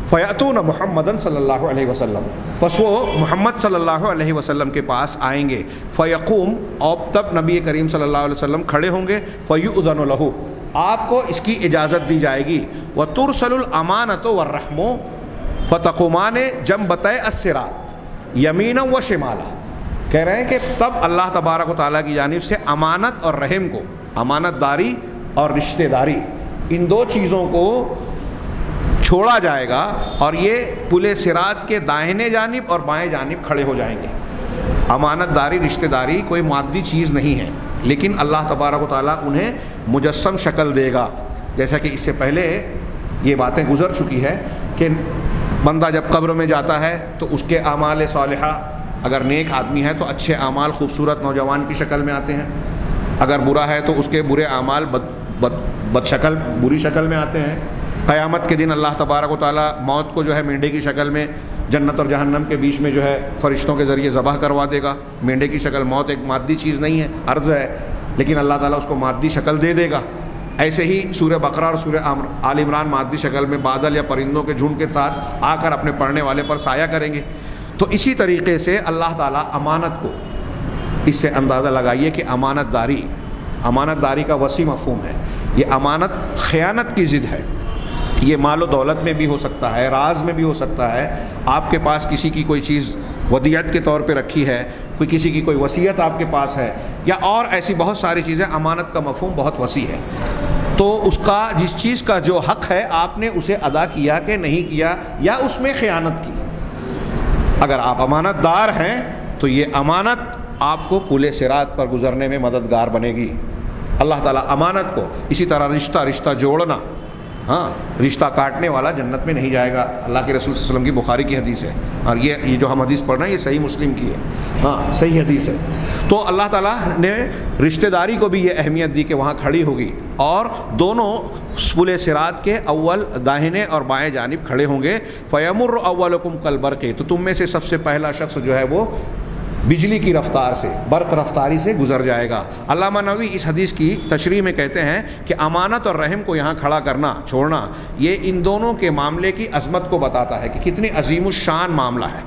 فیأتون محمدًا صلی اللہ علیہ وسلم، پس وہ محمد صلی اللہ علیہ وسلم کے پاس آئیں گے، فیقوم، اور تب نبی کریم صلی اللہ علیہ وسلم کھڑے ہوں گے، فیؤذن لہ، آپ کو اس کی اجازت دی جائے گی، وترسل الامانۃ والرحم فتقومان جنبتي الصراط یمینا و شمالا، کہہ رہے ہیں کہ تب اللہ تبارک و تعالیٰ کی جانب سے امانت اور رحم کو، امانت داری اور رشتہ داری، ان دو چیزوں کو چھوڑا جائے گا اور یہ پل صراط کے داہنے جانب اور بائیں جانب کھڑے ہو جائیں گے۔ امانت داری، رشتہ داری کوئی مادی چیز نہیں ہے، لیکن اللہ تبارک و تعالیٰ انہیں مجسم شکل دے گا، جیسا کہ اس سے پہلے یہ باتیں گزر چکی ہے کہ بندہ جب قبر میں جاتا ہے تو اس کے اعمال صالحہ، اگر نیک آدمی ہے تو اچھے اعمال خوبصورت نوجوان کی شکل میں آتے ہیں، اگر برا ہے تو اس کے برے اعمال بد شکل، بری شکل میں آتے ہیں۔ قیامت کے دن اللہ تبارک و تعالیٰ موت کو جو ہے مینڈے کی شکل میں جنت اور جہنم کے بیچ میں جو ہے فرشتوں کے ذریعے ذبح کروا دے گا۔ مینڈے کی شکل، موت ایک مادی چیز نہیں ہے، عرض ہے، لیکن اللہ تعالیٰ اس کو مادی شکل دے دے گا۔ ایسے ہی سورہ بقرہ اور سورہ آل عمران مادی شکل میں بادل یا پرندوں کے جھنڈ کے ساتھ آ کر اپنے پڑھنے والے پر سایہ کریں گے۔ تو اسی طریقے سے اللہ تعالیٰ امانت کو، اس سے اندازہ لگائیے کہ امانت داری کا وسیع مفہوم ہے۔ یہ امانت خیانت کی ضد ہے، یہ مال و دولت میں بھی ہو سکتا ہے، راز میں بھی ہو سکتا ہے، آپ کے پاس کسی کی کوئی چیز ودیعت کے طور پہ رکھی ہے، کوئی کسی کی کوئی وصیت آپ کے پاس ہے، یا اور ایسی بہت ساری چیزیں۔ امانت کا مفہوم بہت وسیع ہے، تو اس کا جس چیز کا جو حق ہے آپ نے اسے ادا کیا کہ نہیں کیا، یا اس میں خیانت کی۔ اگر آپ امانت دار ہیں تو یہ امانت آپ کو پل صراط پر گزرنے میں مددگار بنے گی۔ اللہ تعالیٰ امانت کو، اسی طرح رشتہ جوڑنا، ہاں رشتہ کاٹنے والا جنت میں نہیں جائے گا، اللہ کے رسول صلی اللہ علیہ وسلم کی بخاری کی حدیث ہے، اور یہ جو ہم حدیث پڑھ رہے ہیں یہ صحیح مسلم کی ہے، ہاں صحیح حدیث ہے۔ تو اللہ تعالیٰ نے رشتہ داری کو بھی یہ اہمیت دی کہ وہاں کھڑی ہوگی، اور دونوں پل صراط کے اول داہنے اور بائیں جانب کھڑے ہوں گے۔ فَيَمُرُّ أَوَّلُكُمْ كَالْبَرْقِ، تو تم میں سے سب سے پہلا شخص جو ہے وہ بجلی کی رفتار سے، برق رفتاری سے گزر جائے گا۔ علامہ نووی اس حدیث کی تشریح میں کہتے ہیں کہ امانت اور رحم کو یہاں کھڑا کرنا چھوڑنا یہ ان دونوں کے معاملے کی عظمت کو بتاتا ہے کہ کتنی عظیم الشان معاملہ ہے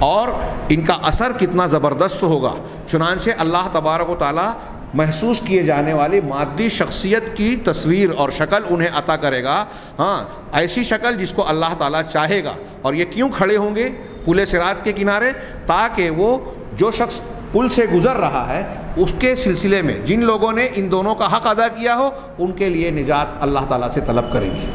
اور ان کا اثر کتنا زبردست ہوگا۔ چنانچہ اللہ تبارک و تعالیٰ محسوس کیے جانے والی مادی شخصیت کی تصویر اور شکل انہیں عطا کرے گا، ہاں ایسی شکل جس کو اللہ تعالیٰ چاہے گا۔ اور یہ کیوں کھڑے ہوں گے پل صراط کے کنارے؟ تاکہ وہ جو شخص پل سے گزر رہا ہے اس کے سلسلے میں جن لوگوں نے ان دونوں کا حق ادا کیا ہو ان کے لیے نجات اللہ تعالیٰ سے طلب کریں گے،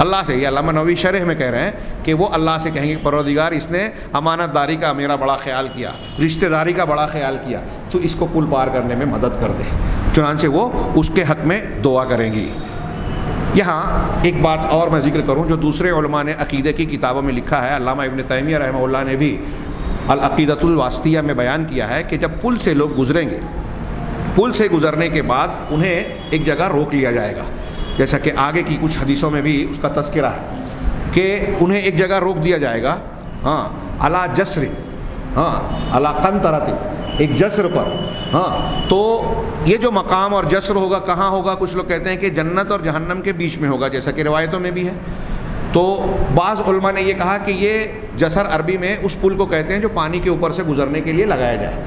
اللہ سے۔ یہ علامہ نووی شرح میں کہہ رہے ہیں کہ وہ اللہ سے کہیں گے پروردگار اس نے امانت داری کا میرا بڑا خیال کیا، رشتہ داری کا بڑا خیال کیا، تو اس کو پل پار کرنے میں مدد کر دے۔ چنانچہ وہ اس کے حق میں دعا کریں گی۔ یہاں ایک بات اور میں ذکر کروں جو دوسرے علماء نے عقیدے کی کتابوں میں لکھا ہے، علامہ ابن تیمیہ رحمہ اللہ نے بھی العقیدۃ الواسطیہ میں بیان کیا ہے کہ جب پل سے لوگ گزریں گے، پل سے گزرنے کے بعد انہیں ایک جگہ روک لیا جائے گا، جیسا کہ آگے کی کچھ حدیثوں میں بھی اس کا تذکرہ ہے کہ انہیں ایک جگہ روک دیا جائے گا، ہاں علی جسر، ہاں علی قنطرۃ، ایک جسر پر، ہاں تو یہ جو مقام اور جسر ہوگا کہاں ہوگا؟ کچھ لوگ کہتے ہیں کہ جنت اور جہنم کے بیچ میں ہوگا، جیسا کہ روایتوں میں بھی ہے۔ تو بعض علماء نے یہ کہا کہ یہ جسر عربی میں اس پل کو کہتے ہیں جو پانی کے اوپر سے گزرنے کے لیے لگایا جائے،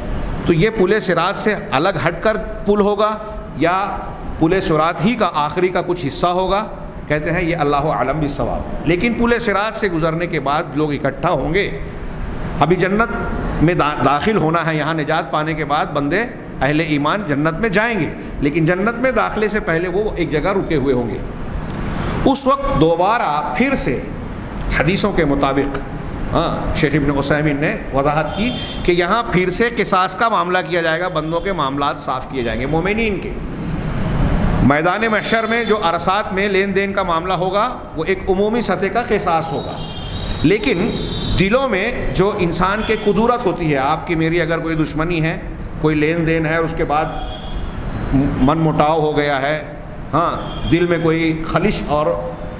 تو یہ پل صراط سے الگ ہٹ کر پل ہوگا یا پل صراط ہی کا آخری کا کچھ حصہ ہوگا، کہتے ہیں یہ اللہ اعلم بالصواب۔ لیکن پل صراط سے گزرنے کے بعد لوگ اکٹھا ہوں گے، ابھی جنت میں داخل ہونا ہے، یہاں نجات پانے کے بعد بندے اہل ایمان جنت میں جائیں گے، لیکن جنت میں داخلے سے پہلے وہ ایک جگہ رکے ہوئے ہوں گے۔ اس وقت دوبارہ پھر سے حدیثوں کے مطابق، ہاں شیخ ابن عثیمین نے وضاحت کی کہ یہاں پھر سے قصاص کا معاملہ کیا جائے گا، بندوں کے معاملات صاف کیے جائیں گے مومنین کے۔ میدان محشر میں جو عرصات میں لین دین کا معاملہ ہوگا وہ ایک عمومی سطح کا قصاص ہوگا، لیکن دلوں میں جو انسان کے قدورت ہوتی ہے، آپ کی میری اگر کوئی دشمنی ہے، کوئی لین دین ہے، اس کے بعد من مٹاؤ ہو گیا ہے، ہاں دل میں کوئی خلش اور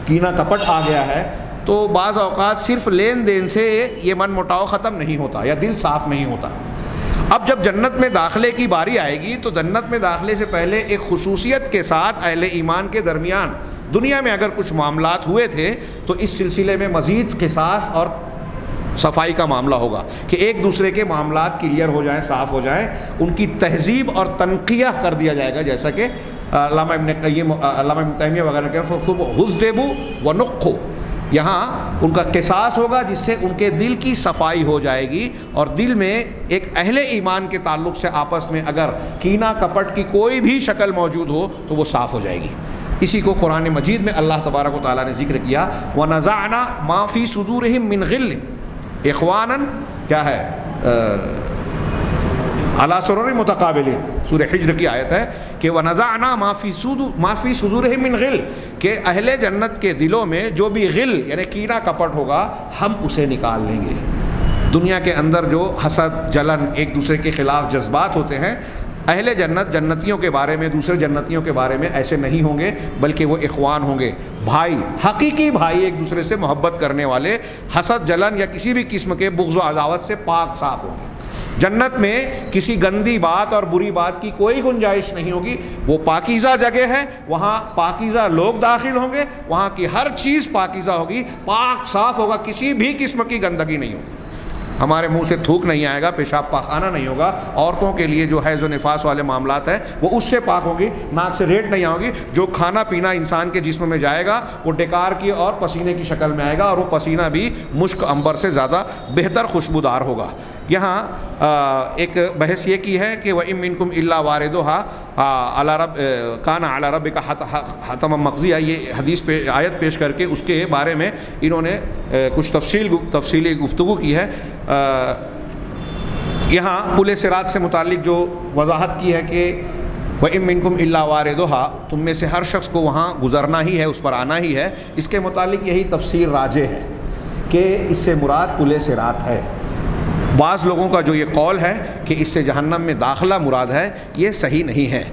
کینہ کپٹ آ گیا ہے، تو بعض اوقات صرف لین دین سے یہ من مٹاؤ ختم نہیں ہوتا یا دل صاف نہیں ہوتا۔ اب جب جنت میں داخلے کی باری آئے گی تو جنت میں داخلے سے پہلے ایک خصوصیت کے ساتھ اہل ایمان کے درمیان دنیا میں اگر کچھ معاملات ہوئے تھے تو اس سلسلے میں مزید قصاص اور صفائی کا معاملہ ہوگا کہ ایک دوسرے کے معاملات کلیئر ہو جائیں، صاف ہو جائیں، ان کی تہذیب اور تنقیہ کر دیا جائے گا، جیسا کہ علامہ ابن قیم، علامہ ابن تیمیہ وغیرہ کے حذبوا ونقوا، یہاں ان کا قصاص ہوگا جس سے ان کے دل کی صفائی ہو جائے گی، اور دل میں ایک اہل ایمان کے تعلق سے آپس میں اگر کینہ کپٹ کی کوئی بھی شکل موجود ہو تو وہ صاف ہو جائے گی۔ اسی کو قرآن مجید میں اللہ تبارک و تعالیٰ نے ذکر کیا، وَنَزَعْنَا مَا فِي صُدُورِهِم مِّن غِلٍّ اخواناً، کیا ہے علی سرر متقابلین، سورہ حجر کی آیت ہے کہ وَنَزَعْنَا مَا فِي صُدُورِهِم مِّن غِلٍّ، کہ اہل جنت کے دلوں میں جو بھی غل یعنی کینہ کپٹ ہوگا ہم اسے نکال لیں گے۔ دنیا کے اندر جو حسد، جلن، ایک دوسرے کے خلاف جذبات ہوتے ہیں، اہل جنت جنتیوں کے بارے میں، دوسرے جنتیوں کے بارے میں ایسے نہیں ہوں گے، بلکہ وہ اخوان ہوں گے، بھائی، حقیقی بھائی، ایک دوسرے سے محبت کرنے والے، حسد، جلن یا کسی بھی قسم کے بغض و عداوت سے پاک صاف ہوں گے۔ جنت میں کسی گندی بات اور بری بات کی کوئی گنجائش نہیں ہوگی، وہ پاکیزہ جگہ ہے، وہاں پاکیزہ لوگ داخل ہوں گے، وہاں کی ہر چیز پاکیزہ ہوگی، پاک صاف ہوگا، کسی بھی قسم کی گندگی نہیں ہوگی، ہمارے منہ سے تھوک نہیں آئے گا، پیشاب پاخانہ نہیں ہوگا، عورتوں کے لیے جو حیض و نفاس والے معاملات ہیں وہ اس سے پاک ہوگی، ناک سے ریٹ نہیں آؤگی، جو کھانا پینا انسان کے جسم میں جائے گا وہ ڈکار کی اور پسینے کی شکل میں آئے گا، اور وہ پسینہ بھی مشک عنبر سے زیادہ بہتر خوشبودار ہوگا۔ یہاں ایک بحث یہ کی ہے کہ وَإِن مِّنكُمْ إِلَّا وَارِدُهَا كَانَ عَلَى رَبِّكَ حَتَمًا مَّقْضِيًّا، یہ حدیث پہ آیت پیش کر کے اس کے بارے میں انہوں نے کچھ تفصیلی گفتگو کی ہے۔ یہاں پل صراط سے متعلق جو وضاحت کی ہے کہ وَإِن مِّنكُمْ إِلَّا وَارِدُهَا، تم میں سے ہر شخص کو وہاں گزرنا ہی ہے، اس پر آنا ہی ہے۔ اس کے متعلق یہی تفسیر راجح ہے کہ اس سے مراد پل صراط ہے۔ بعض لوگوں کا جو یہ قول ہے کہ اس سے جہنم میں داخلہ مراد ہے، یہ صحیح نہیں ہے،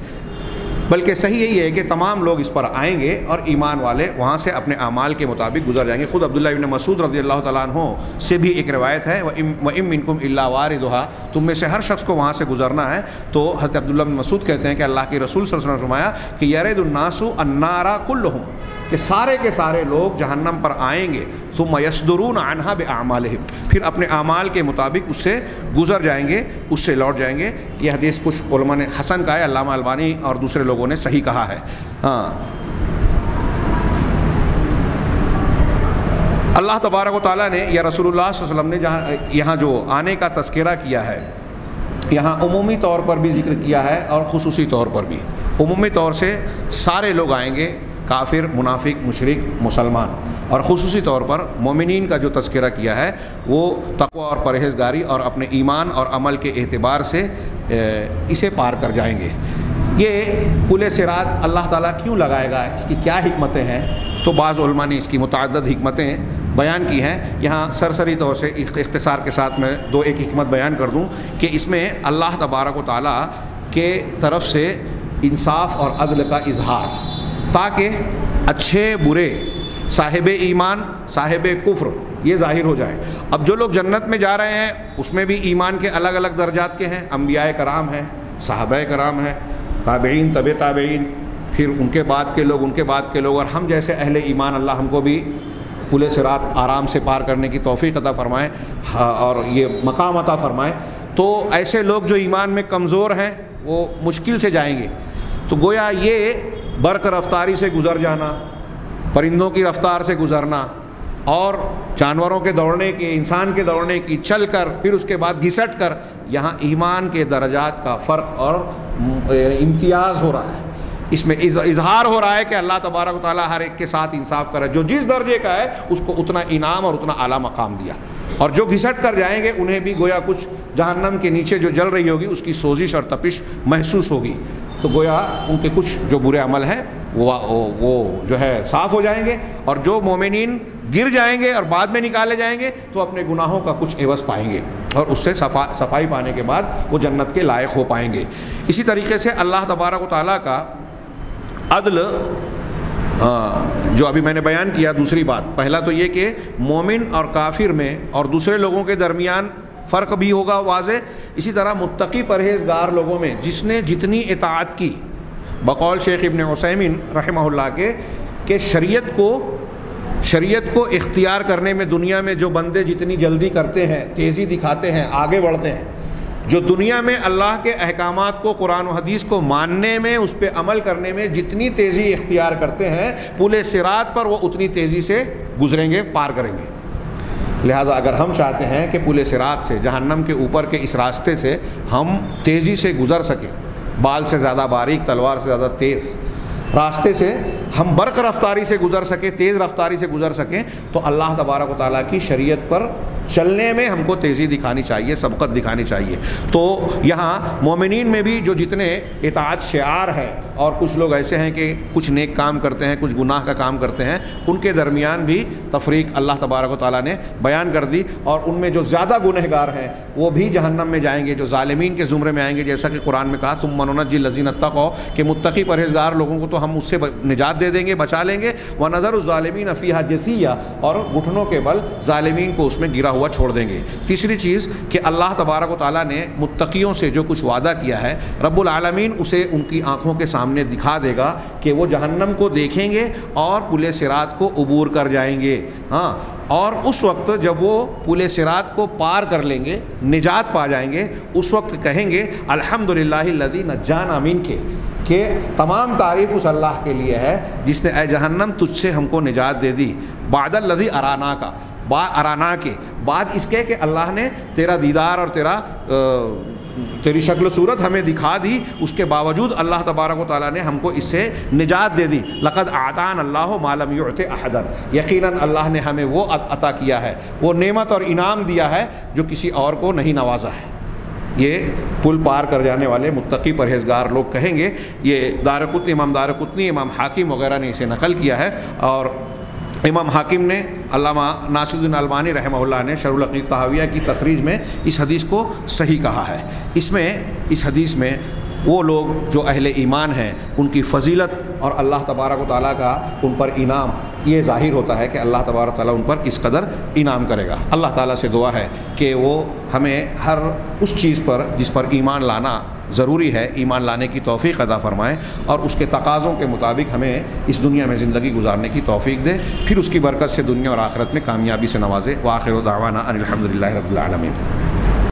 بلکہ صحیح یہی ہے کہ تمام لوگ اس پر آئیں گے اور ایمان والے وہاں سے اپنے اعمال کے مطابق گزر جائیں گے۔ خود عبداللہ ابن مسعود رضی اللہ تعالیٰ عنہ سے بھی ایک روایت ہے، وَإِن مِّنكُمْ إِلَّا وَارِدُهَا، تم میں سے ہر شخص کو وہاں سے گزرنا ہے۔ تو حضرت عبداللہ بن مسعود کہتے ہیں کہ اللہ کے رسول صلی اللہ علیہ وسلم نے فرمایا کہ يَرِدُ النَّاسُ النَّارَ كُلُّهُمْ، کہ سارے کے سارے لوگ جہنم پر آئیں گے، ثم يصدرون عنها بأعمالهم، پھر اپنے اعمال کے مطابق اس سے گزر جائیں گے، اس سے لوٹ جائیں گے۔ یہ حدیث کچھ علماء نے حسن کہا ہے، علامہ البانی اور دوسرے لوگوں نے صحیح کہا ہے۔ اللہ تبارک و تعالیٰ نے یا رسول اللہ صلی اللہ علیہ وسلم نے یہاں جو آنے کا تذکرہ کیا ہے، یہاں عمومی طور پر بھی ذکر کیا ہے اور خصوصی طور پر بھی۔ عمومی طور سے سارے لوگ آئیں گے، کافر، منافق، مشرک، مسلمان، اور خصوصی طور پر مومنین کا جو تذکرہ کیا ہے وہ تقوی اور پرہیزگاری اور اپنے ایمان اور عمل کے اعتبار سے اسے پار کر جائیں گے۔ یہ پل صراط اللہ تعالیٰ کیوں لگائے گا، اس کی کیا حکمتیں ہیں؟ تو بعض علماء نے اس کی متعدد حکمتیں بیان کی ہیں۔ یہاں سرسری طور سے اختصار کے ساتھ میں دو ایک حکمت بیان کر دوں کہ اس میں اللہ تبارک و تعالیٰ کے طرف سے انصاف اور عدل کا اظہار، تاکہ اچھے برے، صاحب ایمان، صاحب کفر یہ ظاہر ہو جائے۔ اب جو لوگ جنت میں جا رہے ہیں اس میں بھی ایمان کے الگ الگ درجات کے ہیں، انبیاء کرام ہیں، صحابہ کرام ہیں، تابعین، طب تابعین، پھر ان کے بعد کے لوگ، ان کے بعد کے لوگ، اور ہم جیسے اہل ایمان اللہ ہم کو بھی پل صراط آرام سے پار کرنے کی توفیق عطا فرمائے اور یہ مقام عطا فرمائے۔ تو ایسے لوگ جو ایمان میں کمزور ہیں وہ مشکل سے جائیں گے، تو گویا یہ برق رفتاری سے گزر جانا، پرندوں کی رفتار سے گزرنا، اور جانوروں کے دوڑنے کی، انسان کے دوڑنے کی، چل کر پھر اس کے بعد گھسٹ کر، یہاں ایمان کے درجات کا فرق اور امتیاز ہو رہا ہے۔ اس میں اظہار ہو رہا ہے کہ اللہ تبارک و تعالیٰ ہر ایک کے ساتھ انصاف کرے، جو جس درجے کا ہے اس کو اتنا انعام اور اتنا اعلیٰ مقام دیا، اور جو گھسٹ کر جائیں گے انہیں بھی گویا کچھ جہنم کے نیچے جو جل رہی ہوگی اس کی سوزش اور تپش محسوس ہوگی، تو گویا ان کے کچھ جو برے عمل ہیں وہ جو ہے صاف ہو جائیں گے، اور جو مومنین گر جائیں گے اور بعد میں نکالے جائیں گے تو اپنے گناہوں کا کچھ عوض پائیں گے، اور اس سے صفائی پانے کے بعد وہ جنت کے لائق ہو پائیں گے۔ اسی طریقے سے اللہ تبارک و تعالیٰ کا عدل جو ابھی میں نے بیان کیا، دوسری بات، پہلا تو یہ کہ مومن اور کافر میں اور دوسرے لوگوں کے درمیان فرق بھی ہوگا واضح، اسی طرح متقی پرہیزگار لوگوں میں جس نے جتنی اطاعت کی، بقول شیخ ابن عثیمین رحمہ اللہ کے کہ شریعت کو اختیار کرنے میں دنیا میں جو بندے جتنی جلدی کرتے ہیں، تیزی دکھاتے ہیں، آگے بڑھتے ہیں، جو دنیا میں اللہ کے احکامات کو، قرآن و حدیث کو ماننے میں، اس پہ عمل کرنے میں جتنی تیزی اختیار کرتے ہیں، پل صراط پر وہ اتنی تیزی سے گزریں گے، پار کریں گے۔ لہٰذا اگر ہم چاہتے ہیں کہ پل صراط سے، جہنم کے اوپر کے اس راستے سے ہم تیزی سے گزر سکیں، بال سے زیادہ باریک، تلوار سے زیادہ تیز راستے سے ہم برق رفتاری سے گزر سکیں، تیز رفتاری سے گزر سکیں، تو اللہ تبارک و تعالیٰ کی شریعت پر چلنے میں ہم کو تیزی دکھانی چاہیے، سبقت دکھانی چاہیے۔ تو یہاں مومنین میں بھی جو جتنے اطاعت شعار ہے، اور کچھ لوگ ایسے ہیں کہ کچھ نیک کام کرتے ہیں، کچھ گناہ کا کام کرتے ہیں، ان کے درمیان بھی تفریق اللہ تبارک و تعالیٰ نے بیان کر دی، اور ان میں جو زیادہ گنہگار ہیں وہ بھی جہنم میں جائیں گے، جو ظالمین کے زمرے میں آئیں گے، جیسا کہ قرآن میں کہا ثم ننجی الذین اتقوا، کہ متقی پرہیزگار لوگوں کو تو ہم اس سے نجات دے دیں گے، بچا لیں گے، ونذر الظالمین فیہا جثیا، اور گھٹنوں کے بل ظالمین کو اس میں گرا ہوا چھوڑ دیں گے۔ تیسری چیز کہ اللہ تبارک و تعالیٰ نے متقیوں سے جو کچھ وعدہ کیا ہے، رب العالمین اسے ان کی آنکھوں کے سامنے دکھا دے گا کہ وہ جہنم کو دیکھیں گے اور پل صراط کو عبور کر جائیں گے۔ اور اس وقت جب وہ پل صراط کو پار کر لیں گے، نجات پا جائیں گے، اس وقت کہیں گے الحمدللہ الذی نجانا منک، کہ تمام تعریف اس اللہ کے لیے ہے جس نے اے جہنم تجھ سے ہم کو نجات دے دی، بعد الذی ارانا کا، ارانا کے بعد اس کے کہ اللہ نے تیرا دیدار اور تیری شکل و صورت ہمیں دکھا دی، اس کے باوجود اللہ تبارک و تعالیٰ نے ہم کو اس سے نجات دے دی۔ لقد اعطانا اللہ ما لم یعط احدا، یقیناً اللہ نے ہمیں وہ عطا کیا ہے، وہ نعمت اور انعام دیا ہے جو کسی اور کو نہیں نوازا ہے۔ یہ پل پار کر جانے والے متقی پرہیزگار لوگ کہیں گے۔ یہ امام دارقطنی، امام حاکم وغیرہ نے اسے نقل کیا ہے، اور امام حاکم نے، علامہ ناصر الدین البانی رحمہ اللہ نے شرح العقیدۃ الطحاویہ کی تخریج میں اس حدیث کو صحیح کہا ہے۔ اس حدیث میں وہ لوگ جو اہل ایمان ہیں ان کی فضیلت اور اللہ تبارک و تعالیٰ کا ان پر انعام یہ ظاہر ہوتا ہے کہ اللہ تبارک و تعالیٰ ان پر کس قدر انعام کرے گا۔ اللہ تعالیٰ سے دعا ہے کہ وہ ہمیں ہر اس چیز پر جس پر ایمان لانا ضروری ہے، ایمان لانے کی توفیق عطا فرمائے، اور اس کے تقاضوں کے مطابق ہمیں اس دنیا میں زندگی گزارنے کی توفیق دے، پھر اس کی برکت سے دنیا اور آخرت میں کامیابی سے نوازے۔ وآخر دعوانا ان الحمد للہ رب العالمین۔